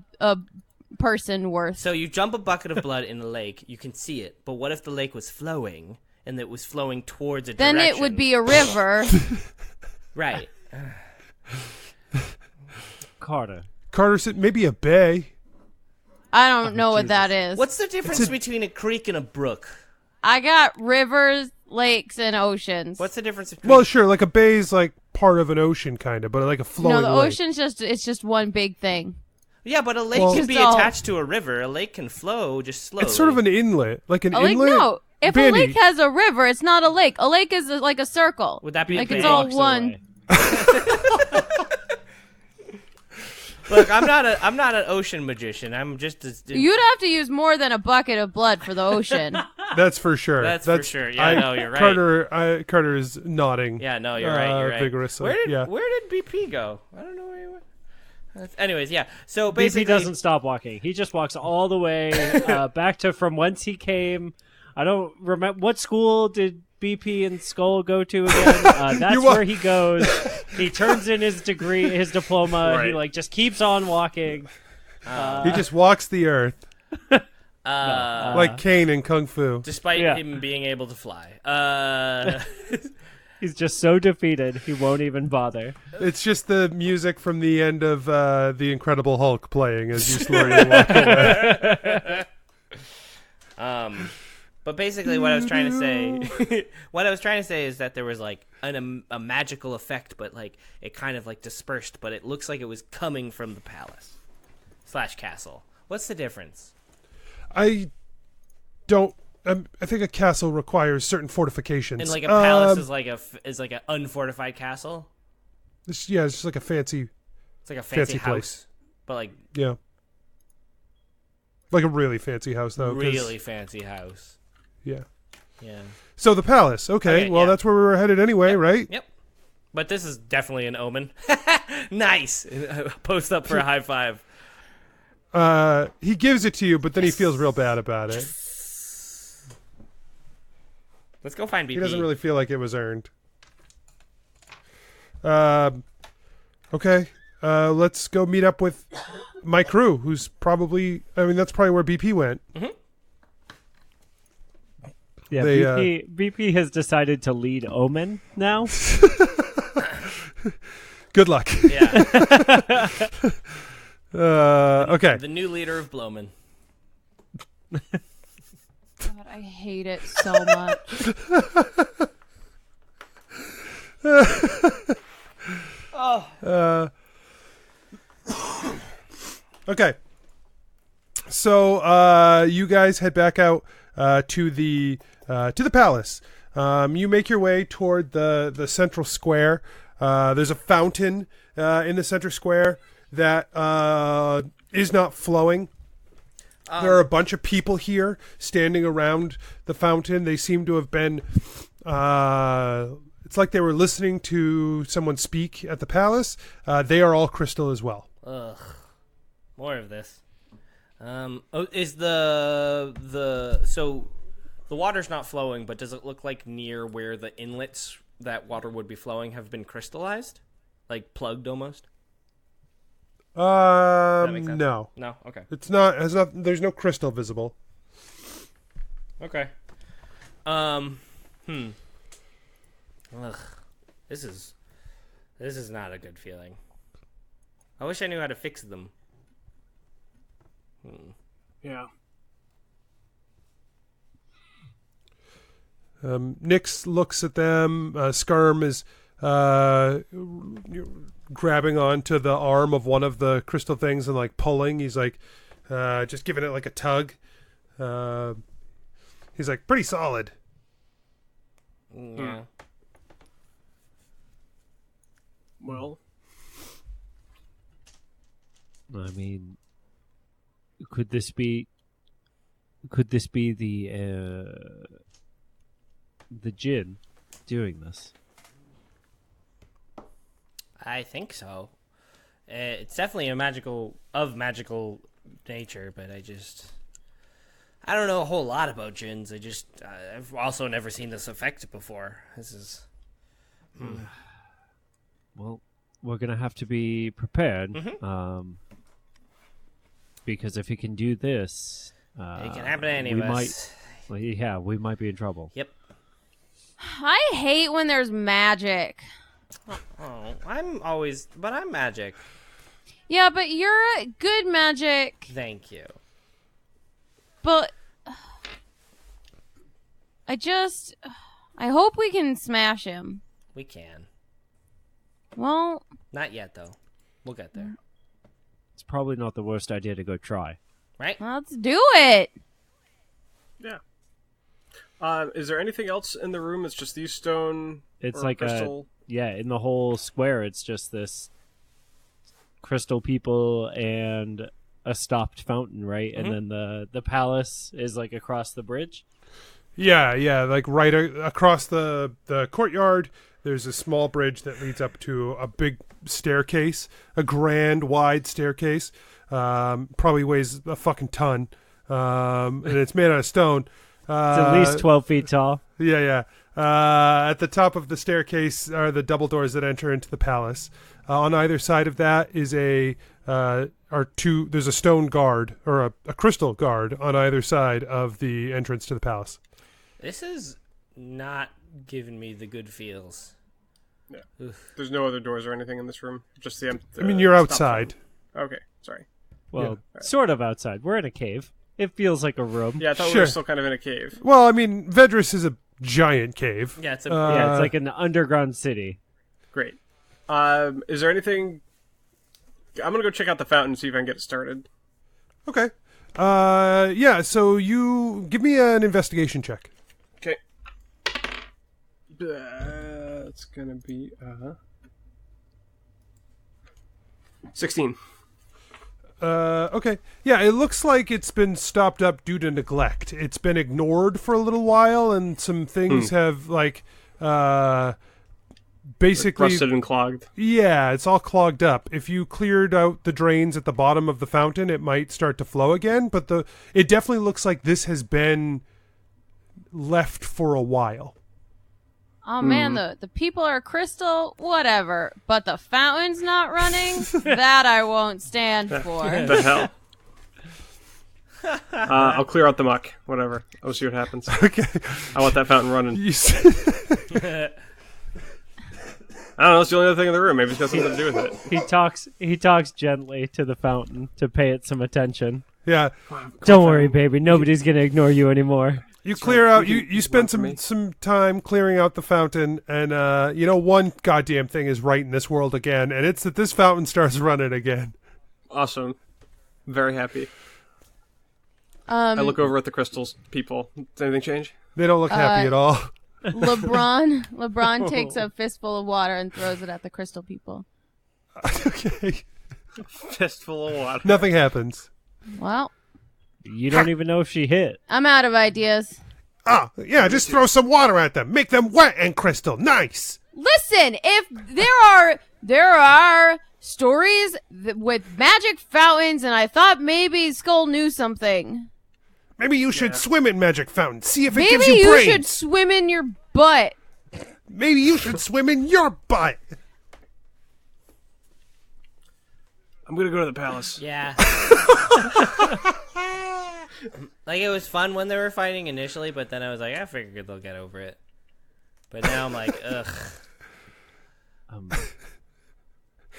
person worth. So you jump a bucket of blood in a lake, you can see it. But what if the lake was flowing and it was flowing towards a Then direction? it would be a river. Right. Carter. Carter said maybe a bay. I don't know what that is. What's the difference between a creek and a brook? I got rivers, lakes, and oceans. What's the difference between Well, sure, like a bay is like part of an ocean, kind of, but like a flowing No, the lake. ocean's just one big thing. Yeah, but a lake Well- can be Just all- attached to a river. A lake can flow just slowly. It's sort of an inlet, like an A lake, inlet. no. If Bandy. a lake has a river, it's not a lake. A lake is like a circle. Would that be like a it's bay? all Walks one? away. Look, I'm not an ocean magician. I'm just You'd have to use more than a bucket of blood for the ocean. That's for sure. That's for sure. Yeah, no, you're right. Carter is nodding. Yeah, no, you're right. You're right. Vigorously. Where Yeah. did BP go? I don't know where he went. Anyways, yeah. So BP basically, doesn't stop walking. He just walks all the way back to from whence he came. I don't remember what school did BP and Skull go to again. That's where he goes. He turns in his degree, his diploma. Right. He like just keeps on walking. He just walks the earth Uh, like Kane in Kung Fu. despite Yeah. him being able to fly. He's just so defeated he won't even bother. It's just the music from the end of The Incredible Hulk playing as you slowly walk away. But basically, what I was trying to say, is that there was like a magical effect, but like it kind of like dispersed, but it looks like it was coming from the palace / castle. What's the difference? I don't. I think a castle requires certain fortifications. And like a palace is like an unfortified castle. It's just like a fancy. It's like a fancy Fancy house, place. but like Yeah. Like a really fancy house, though. 'cause- really fancy house. Yeah. Yeah. So the palace. Okay. Okay, Well, yeah. that's where we were headed anyway, right? Yep. But this is definitely an omen. Nice. Post up for a high five. He gives it to you, but then he feels real bad about it. Let's go find BP. He doesn't really feel like it was earned. Okay. Let's go meet up with my crew, who's probably... I mean, that's probably where BP went. Yeah, They, BP has decided to lead Omen now. Good luck. Yeah. Okay. The new leader of Blowman. God, I hate it so much. Okay. So you guys head back out to the palace. You make your way toward the central square. There's a fountain in the center square that is not flowing. There are a bunch of people here standing around the fountain. They seem to have been... it's like they were listening to someone speak at the palace. They are all crystal as well. Ugh. More of this. Is so the water's not flowing, but does it look like near where the inlets that water would be flowing have been crystallized? Like plugged almost? Does that make sense? No. No? Okay. It's not, there's no crystal visible. Okay. Ugh. This is not a good feeling. I wish I knew how to fix them. Yeah. Nyx looks at them. Skarm is grabbing onto the arm of one of the crystal things and like pulling. He's like just giving it like a tug. He's like, pretty solid. Yeah. Well, I mean, could this be the djinn doing this? I think so. It's definitely magical nature, but I don't know a whole lot about djinns. I've also never seen this effect before. This is... Well, we're gonna have to be prepared, because if he can do this, it can happen to any of us. We might be in trouble. Yep. I hate when there's magic. Oh, I'm magic. Yeah, but you're good magic. Thank you. But I hope we can smash him. We can. Well, Not yet, though. We'll get there. It's probably not the worst idea to go try. Right? let's do it. yeah. Is there anything else in the room? It's just these stone. It's or like crystal. in the whole square, it's just this crystal people and a stopped fountain, right? And then the palace is like across the bridge. Yeah, like right across the courtyard. There's a small bridge that leads up to a big staircase, a grand, wide staircase. Probably weighs a fucking ton, and it's made out of stone. It's at least 12 feet tall. Yeah. At the top of the staircase are the double doors that enter into the palace. On either side of that is there's a stone guard or a crystal guard on either side of the entrance to the palace. This is not giving me the good feels. Yeah. Oof. There's no other doors or anything in this room. Just the. I mean, you're outside. Okay, sorry. Well, sort of outside. We're in a cave. It feels like a room. Yeah, I thought we Sure. were still kind of in a cave. Well, I mean, Vedris is a giant cave. Yeah, it's It's like an underground city. Great. Is there anything? I'm gonna go check out the fountain and see if I can get it started. Okay. Yeah. So you give me an investigation check. Okay. It's gonna be 16. Okay. Yeah, it looks like it's been stopped up due to neglect. It's been ignored for a little while, and some things have basically Rusted and clogged. Yeah, it's all clogged up. If you cleared out the drains at the bottom of the fountain, it might start to flow again, but it definitely looks like this has been left for a while. Oh man, the people are crystal, whatever. But the fountain's not running? That I won't stand for. The hell. I'll clear out the muck. Whatever. I'll see what happens. Okay. I want that fountain running. I don't know. It's the only other thing in the room. Maybe it's got something to do with it. He talks gently to the fountain to pay it some attention. Yeah. Don't worry, baby. Nobody's gonna ignore you anymore. You clear out. You spend some time clearing out the fountain, and one goddamn thing is right in this world again, and it's that this fountain starts running again. Awesome. Very happy. Um, I look over at the crystals people. Does anything change? They don't look happy at all. LeBron takes a fistful of water and throws it at the crystal people. Okay. Fistful of water. Nothing happens. Well, You don't even know if she hit. I'm out of ideas. Ah, yeah, just throw some water at them. Make them wet and crystal. Nice. Listen, if there are stories with magic fountains, and I thought maybe Skull knew something. Maybe you should swim in magic fountain. See if it Maybe gives you you brains. should swim in your butt. Maybe you should swim in your butt. I'm gonna go to the palace. Yeah. Like, it was fun when they were fighting initially, but then I was like, I figured they'll get over it. But now I'm like, ugh.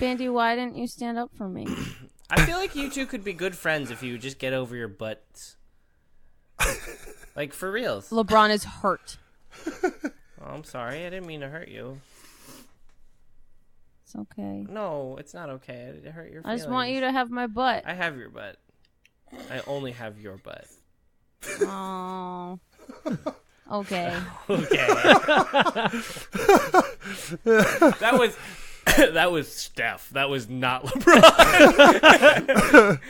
Bandy, why didn't you stand up for me? I feel like you two could be good friends if you would just get over your butts. Like, for reals. LeBron is hurt. Oh, I'm sorry. I didn't mean to hurt you. It's okay. No, it's not okay. It hurt your I feelings. just want you to have my butt. I have your butt. I only have your butt. Oh. Okay. Okay. That was Steph. That was not LeBron.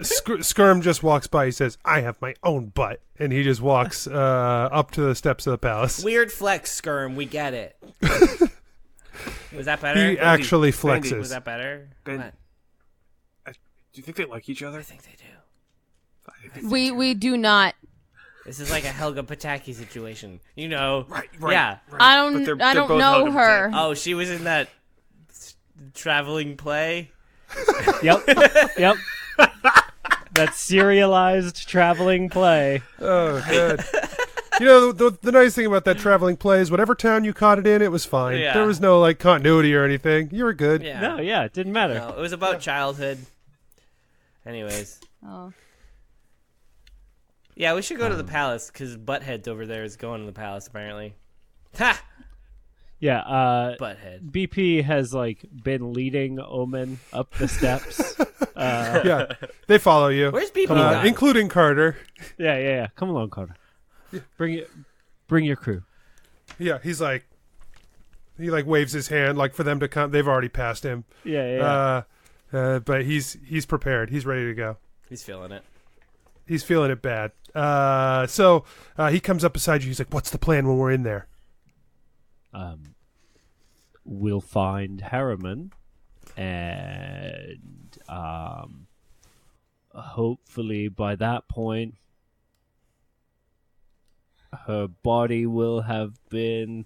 Skirm just walks by. He says, I have my own butt. And he just walks up to the steps of the palace. Weird flex, Skirm. We get it. Was that better? He actually Bandy, flexes. Was that better? Ben- What? Do you think they like each other? I think they do. We do not. This is like a Helga Pataki situation. You know. Right. Yeah. Right. I But don't they're know both Helga her. Oh, she was in that traveling play? Yep. That serialized traveling play. Oh, good. You know, the nice thing about that traveling play is whatever town you caught it in, it was fine. Yeah. There was no, continuity or anything. You were good. Yeah. No, yeah, it didn't matter. No, it was about childhood. Anyways. Oh. Yeah, we should go to the palace, because Butthead's over there is going to the palace, apparently. Ha! Yeah, Butthead. BP has been leading Omen up the steps. Yeah, they follow you. Where's BP gone? including Carter. Yeah. Come along, Carter. Bring your crew. Yeah, he waves his hand for them to come. They've already passed him. Yeah. But he's prepared. He's ready to go. He's feeling it. He's feeling it bad. So he comes up beside you. He's like, "What's the plan when we're in there?" We'll find Harriman, and hopefully by that point, her body will have been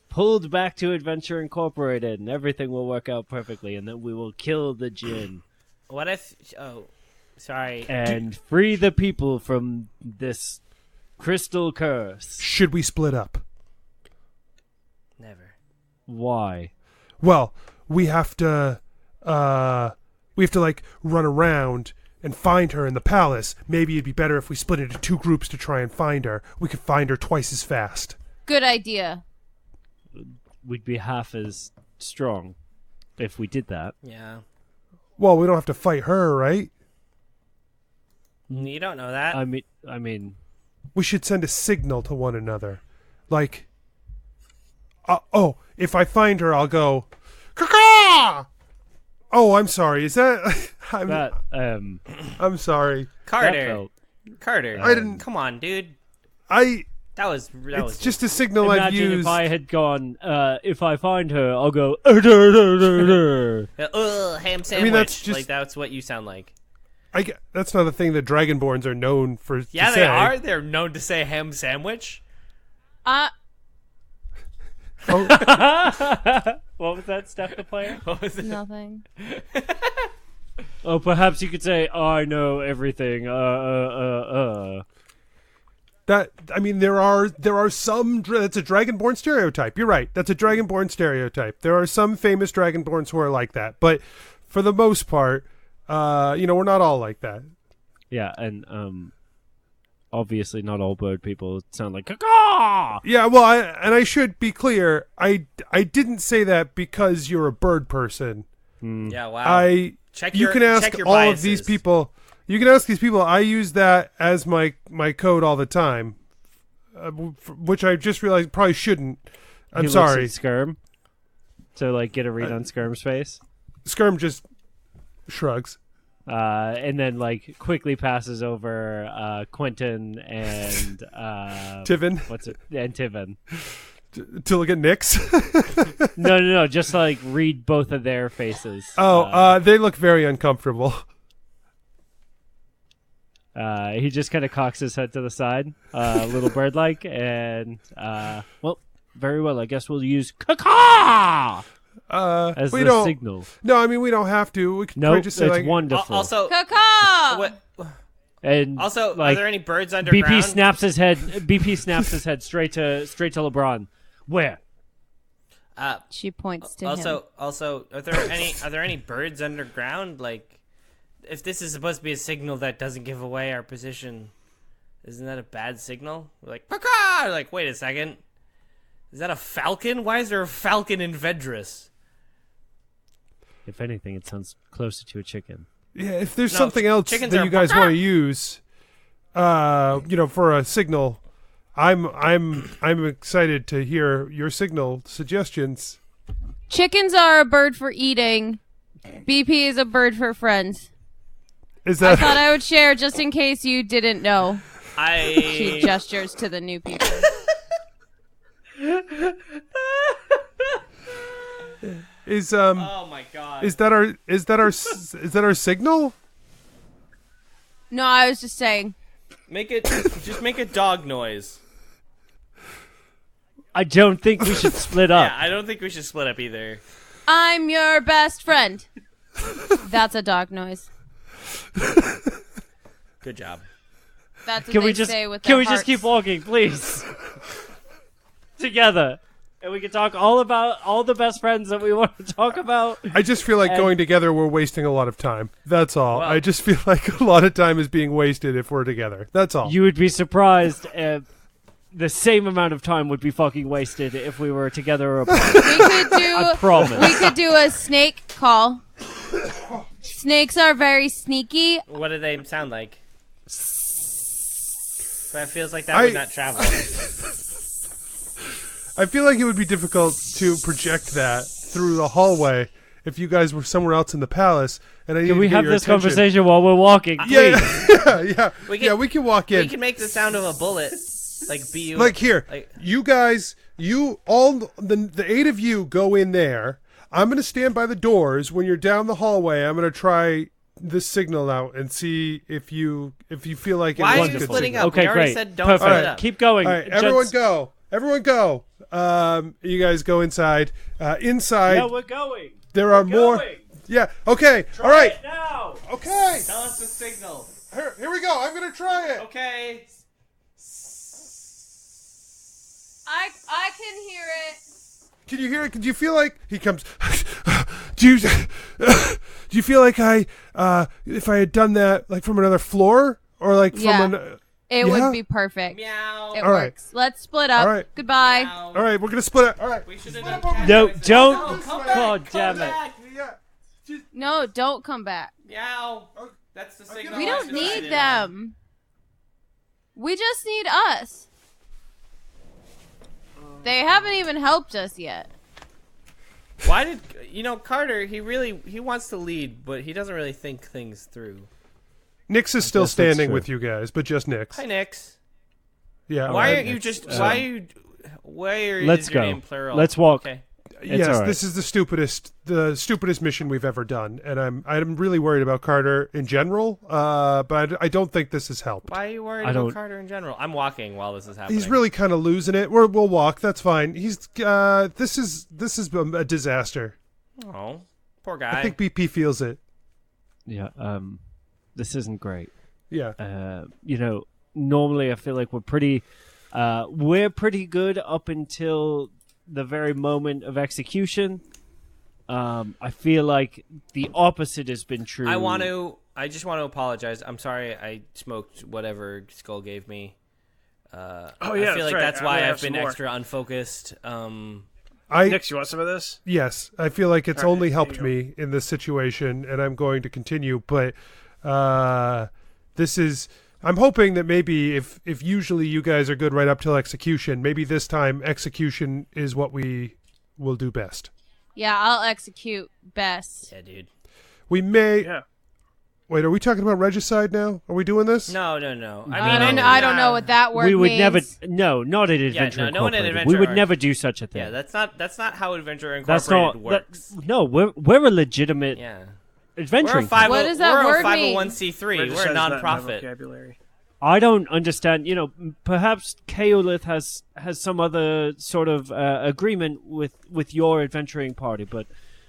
pulled back to Adventure Incorporated, and everything will work out perfectly, and then we will kill the djinn. What if... Oh, sorry. And free the people from this crystal curse. Should we split up? Never. Why? Well, we have to run around and find her in the palace. Maybe it'd be better if we split into two groups to try and find her. We could find her twice as fast. Good idea. We'd be half as strong if we did that. Yeah. Well, we don't have to fight her, right? You don't know that. I mean, We should send a signal to one another. If I find her, I'll go, "Caw-caw!" Oh, I'm sorry. Is that... I'm sorry. Carter. Carter. I didn't... Come on, dude. It's That was just a signal I've imagine used. if I had gone, if I find her, I'll go, ham sandwich. that's just- that's what you sound like. That's not a thing that Dragonborns are known for. Yeah, to they say. are. They're known to say ham sandwich. what was that, Steph the player? What was it? Nothing. Oh, perhaps you could say, I know everything, there are some. That's a Dragonborn stereotype. You're right. That's a Dragonborn stereotype. There are some famous Dragonborns who are like that, but for the most part, we're not all like that. Yeah, and obviously not all bird people sound like caw. Yeah, well, I should be clear. I didn't say that because you're a bird person. Yeah, wow. You can ask all biases. of these people. You can ask these people. I use that as my code all the time, which I just realized probably shouldn't. I'm sorry. Looks at Skirm to get a read on Skirm's face. Skirm just shrugs. And then quickly passes over Quentin and Tivin. What's it? And Tivin. To look at Nyx. No. Just read both of their faces. They look very uncomfortable. He just kind of cocks his head to the side, a little bird-like, and very well. I guess we'll use caw as the signal. No, I mean we don't have to. We can just say it's wonderful. Also, Caw! And also, are there any birds underground? BP snaps his head straight to LeBron. Where? She points to him. Also, are there any birds underground? If this is supposed to be a signal that doesn't give away our position, isn't that a bad signal? We're like, caw! Wait a second. Is that a falcon? Why is there a falcon in Vedris? If anything, it sounds closer to a chicken. Yeah, if there's something else that you guys want to use, for a signal, I'm excited to hear your signal suggestions. Chickens are a bird for eating. BP is a bird for friends. Is that? I thought I would share just in case you didn't know. She I gestures to the new people. Oh my god. Is that our signal? No, I was just saying. Make a dog noise. I don't think we should split up. Yeah, I don't think we should split up either. I'm your best friend. That's a dog noise. Good job. That's what Can they we just say with can their we just hearts. keep walking, please? Together. And we can talk all about all the best friends that we want to talk about. I just feel like going together, we're wasting a lot of time. That's all. Well- I just feel like a lot of time is being wasted if we're together. That's all. You would be surprised if the same amount of time would be fucking wasted if we were together or apart. I promise. We could do a snake call. Snakes are very sneaky. What do they sound like? That feels like that would not travel. I feel like it would be difficult to project that through the hallway if you guys were somewhere else in the palace. And I need Can we to get have your this attention. conversation conversation while we're walking, please? Yeah. We can walk in. We can make the sound of a bullet. Be Here, you guys, the 8 of you go in there. I'm going to stand by the doors. When you're down the hallway, I'm going to try this signal out and see if you feel like it Why was are a you good splitting signal. up? Okay, We already great. said don't Perfect. split up. Keep going. All right, Gents. everyone go. You guys go inside. Inside, Yeah, we're going. there are more. Going. Yeah, okay. Try All right. it now. Okay. Tell us the signal. Here we go. I'm going to try it. Okay. I can hear it. Can you hear it? Do you feel like he comes? do you feel like if I had done that from another floor or Yeah. from an? It Yeah? would be perfect. Meow. It All right. works. Let's split up. All right. Goodbye. Meow. All right, we're gonna split it. All right. We should Split have up done over cat No, noises. don't. Come God back, damn come it. back. Yeah. No, don't come back. Meow. That's the signal. We I don't need decided them. We just need us. They haven't even helped us yet. Why did Carter? He wants to lead, but he doesn't really think things through. Nyx is still guess that's standing true. with you guys, but just Nyx. Hi, Nix. Yeah. Why all aren't right. you just? Nyx. Why are Let's is your go. name plural? Let's walk. Okay. Yes, all right. this is the stupidest mission we've ever done, and I'm really worried about Carter in general. But I don't think this has helped. Why are you worried I about don't- Carter in general? I'm walking while this is happening. He's really kind of losing it. We'll walk. That's fine. He's this is a disaster. Oh, poor guy. I think BP feels it. Yeah. This isn't great. Yeah. normally I feel like we're pretty good up until the very moment of execution. I feel like the opposite has been true. I just want to apologize. I'm sorry I smoked whatever Skull gave me. I feel like that's why I've been extra unfocused. Nix, you want some of this? Yes, I feel like it's only helped you me in this situation, and I'm going to continue. But this is. I'm hoping that maybe if usually you guys are good right up till execution, maybe this time execution is what we will do best. Yeah, I'll execute best. Yeah, dude. We may. Yeah. Wait, are we talking about regicide now? Are we doing this? No. I don't know what that word we would means. never. No, not at Adventure no one at Incorporated. Adventure We would Inc. never do such a thing. Yeah, that's not how Adventure That's Incorporated not. works. No, we're a legitimate Yeah. adventuring. What does that word mean? We're a 501c3. We're a Regicide's not my non-profit. vocabulary. I don't understand. Perhaps Kaolith has some other sort of agreement with your adventuring party, but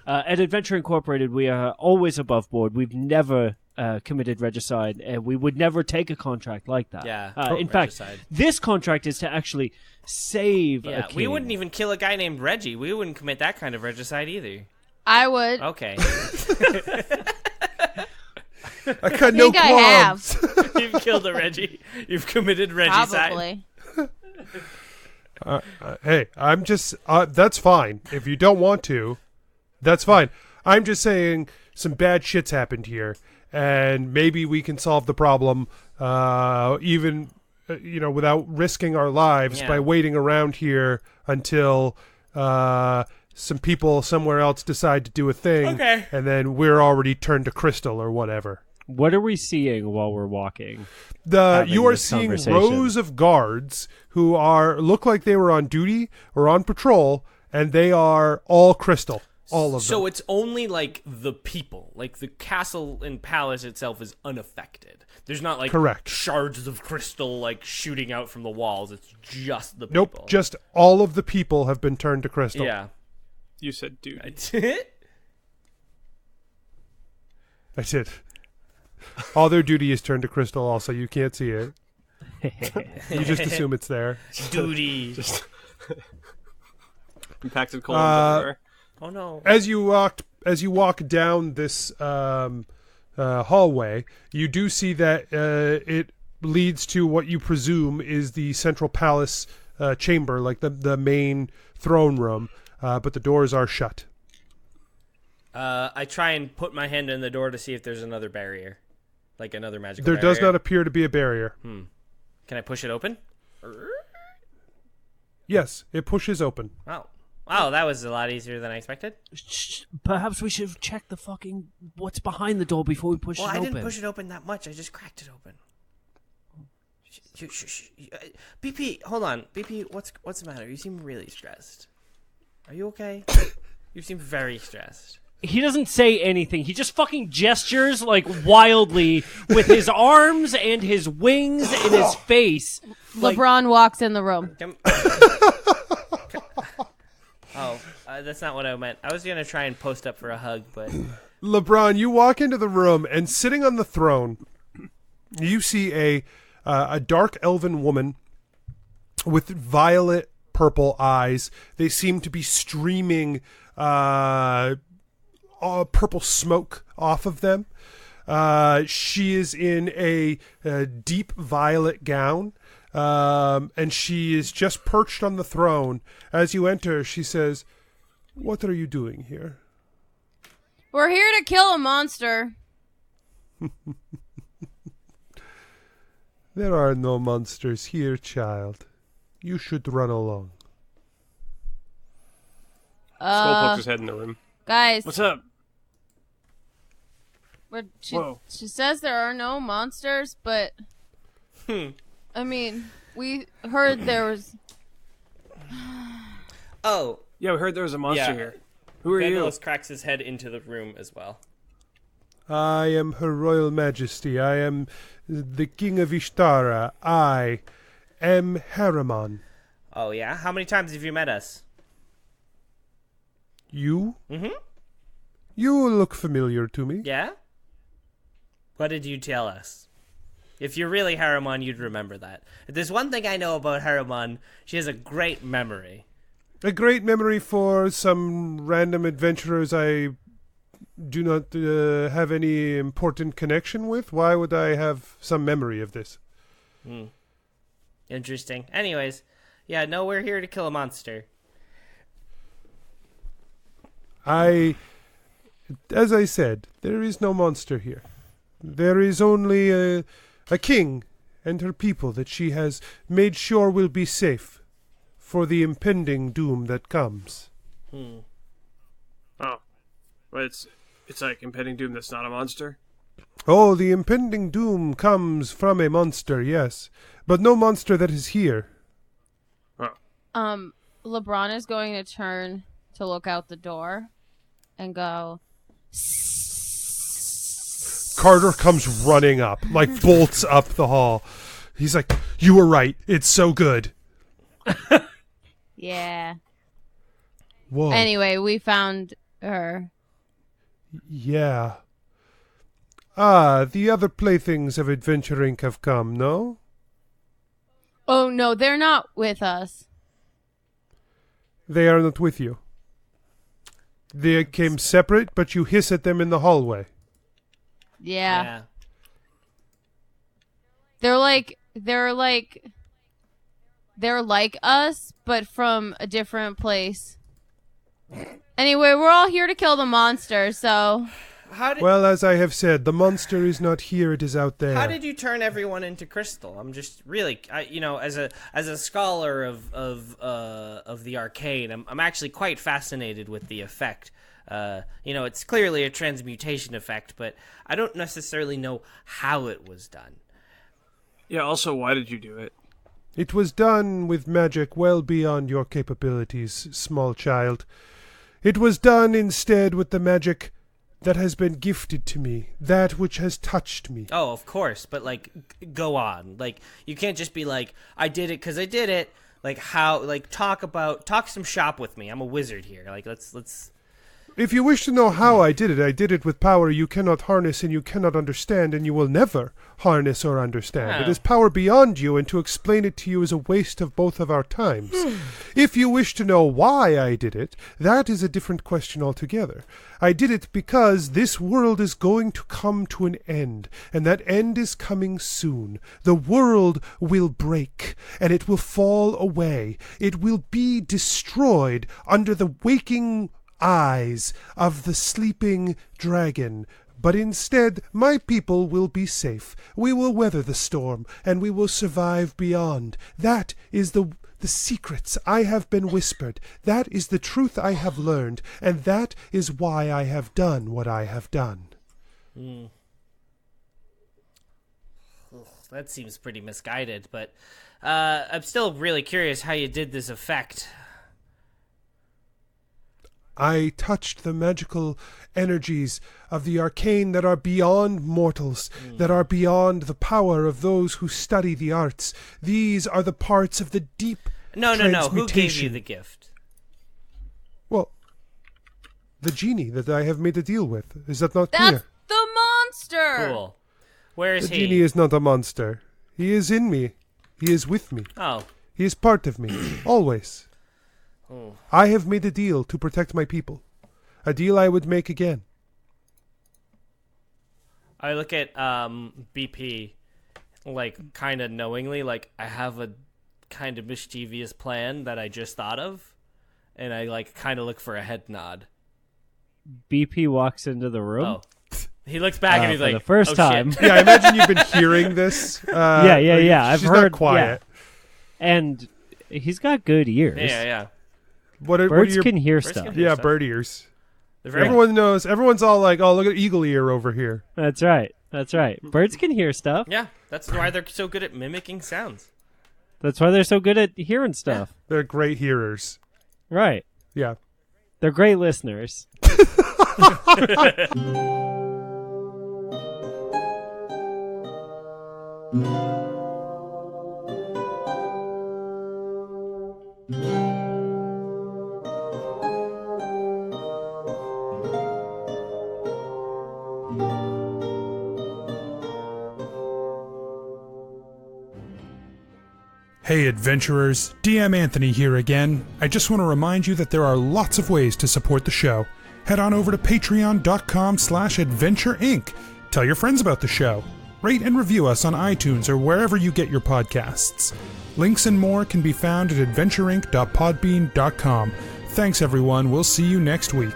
at Adventure Incorporated, we are always above board. We've never committed regicide, and we would never take a contract like that. Yeah, in fact, this contract is to actually save a king. We wouldn't even kill a guy named Reggie. We wouldn't commit that kind of regicide either. I would. Okay. I got no qualms. You've killed a Reggie. You've committed regicide. Probably. Hey, I'm just. That's fine. If you don't want to, that's fine. I'm just saying some bad shit's happened here, and maybe we can solve the problem, even without risking our lives by waiting around here until some people somewhere else decide to do a thing, and then we're already turned to crystal or whatever. What are we seeing while we're walking? You are seeing rows of guards who look like they were on duty or on patrol, and they are all crystal. All of them. So it's only like the people, like the castle and palace itself is unaffected. There's not like shards of crystal like shooting out from the walls. It's just the people. Nope, just all of the people have been turned to crystal. Yeah. You said duty. I did. All their duty is turned to crystal also. You can't see it. You just assume it's there. Duty. Just impacted colons everywhere. Oh no! As you walk down this hallway, you do see that it leads to what you presume is the central palace chamber, like the main throne room, but the doors are shut. I try and put my hand in the door to see if there's another barrier, like another magical barrier. There does not appear to be a barrier. Can I push it open? Yes, it pushes open. Wow, that was a lot easier than I expected. Perhaps we should check what's behind the door before we push it open. Well, I didn't push it open that much. I just cracked it open. BP, hold on. BP, what's the matter? You seem really stressed. Are you okay? You seem very stressed. He doesn't say anything. He just fucking gestures like wildly with his arms and his wings and his face. LeBron walks in the room. That's not what I meant. I was going to try and post up for a hug, but... LeBron, you walk into the room, and sitting on the throne, you see a dark elven woman with violet purple eyes. They seem to be streaming purple smoke off of them. She is in a deep violet gown. And she is just perched on the throne. As you enter, she says, "What are you doing here?" We're here to kill a monster. There are no monsters here, child. You should run along. Skull pokes his head in the room. Guys. What's up? She says there are no monsters, but... I mean, we heard there was... Oh. Yeah, we heard there was a monster here. Who are Bandilose you? cracks his head into the room as well. I am Her Royal Majesty. I am the King of Ishtara. I am Harriman. Oh, yeah? How many times have you met us? You? Mm-hmm. You look familiar to me. Yeah? What did you tell us? If you're really Harriman, you'd remember that. If there's one thing I know about Harriman, she has a great memory. A great memory for some random adventurers I do not have any important connection with. Why would I have some memory of this? Interesting. Anyways, yeah, no, we're here to kill a monster. As I said, there is no monster here. There is only a king and her people that she has made sure will be safe for the impending doom that comes. Oh, but it's like impending doom that's not a monster. Oh, the impending doom comes from a monster, yes, but no monster that is here. LaBrawn is going to turn to look out the door and go. Carter comes running up, like bolts up the hall. He's like, "You were right. It's so good." Yeah. Whoa. Anyway, we found her. Yeah. Ah, the other playthings of Adventure Inc. have come, no? Oh, no, they're not with us. They are not with you. They came separate, but you hiss at them in the hallway. Yeah. They're like us, but from a different place. Anyway, we're all here to kill the monster, so... Well, as I have said, the monster is not here, it is out there. How did you turn everyone into crystal? I'm just really, as a scholar of the arcane, I'm actually quite fascinated with the effect. It's clearly a transmutation effect, but I don't necessarily know how it was done. Yeah, also, why did you do it? It was done with magic well beyond your capabilities, small child. It was done instead with the magic that has been gifted to me, that which has touched me. Oh, of course, but, go on. You can't just be like, I did it because I did it. Talk some shop with me. I'm a wizard here. Let's... If you wish to know how I did it with power you cannot harness and you cannot understand, and you will never harness or understand. Oh. It is power beyond you, and to explain it to you is a waste of both of our times. If you wish to know why I did it, that is a different question altogether. I did it because this world is going to come to an end, and that end is coming soon. The world will break, and it will fall away. It will be destroyed under the waking eyes of the sleeping dragon. But instead, my people will be safe. We will weather the storm, and we will survive beyond. That is the secrets I have been whispered. That is the truth I have learned, and that is why I have done what I have done. That seems pretty misguided, but I'm still really curious how you did this effect. I touched the magical energies of the arcane that are beyond mortals, that are beyond the power of those who study the arts. These are the parts of the deep No. Who gave you transmutation. the gift? Well, the genie that I have made a deal with. Is that not That's clear? the monster! Cool. Where is The he? genie is not a monster. He is in me. He is with me. Oh. He is part of me. Always. Oh. I have made a deal to protect my people. A deal I would make again. I look at BP, kind of knowingly, I have a kind of mischievous plan that I just thought of, and I, kind of look for a head nod. BP walks into the room. Oh. He looks back and he's for like, the first oh, time. shit. Yeah, I imagine you've been hearing this. Yeah. I've She's heard. not quiet. Yeah. And he's got good ears. Yeah. What are Birds your... can hear Birds stuff. can hear Yeah, stuff. bird ears. They're very Everyone knows. Everyone's all like, oh, look at Eagle Ear over here. That's right. Birds can hear stuff. Yeah, that's why they're so good at mimicking sounds. That's why they're so good at hearing stuff. They're great hearers. Right. Yeah. They're great listeners. Hey adventurers, DM Anthony here again. I just want to remind you that there are lots of ways to support the show. Head on over to patreon.com/adventureinc. Tell your friends about the show. Rate and review us on iTunes or wherever you get your podcasts. Links and more can be found at adventureinc.podbean.com. Thanks everyone, we'll see you next week.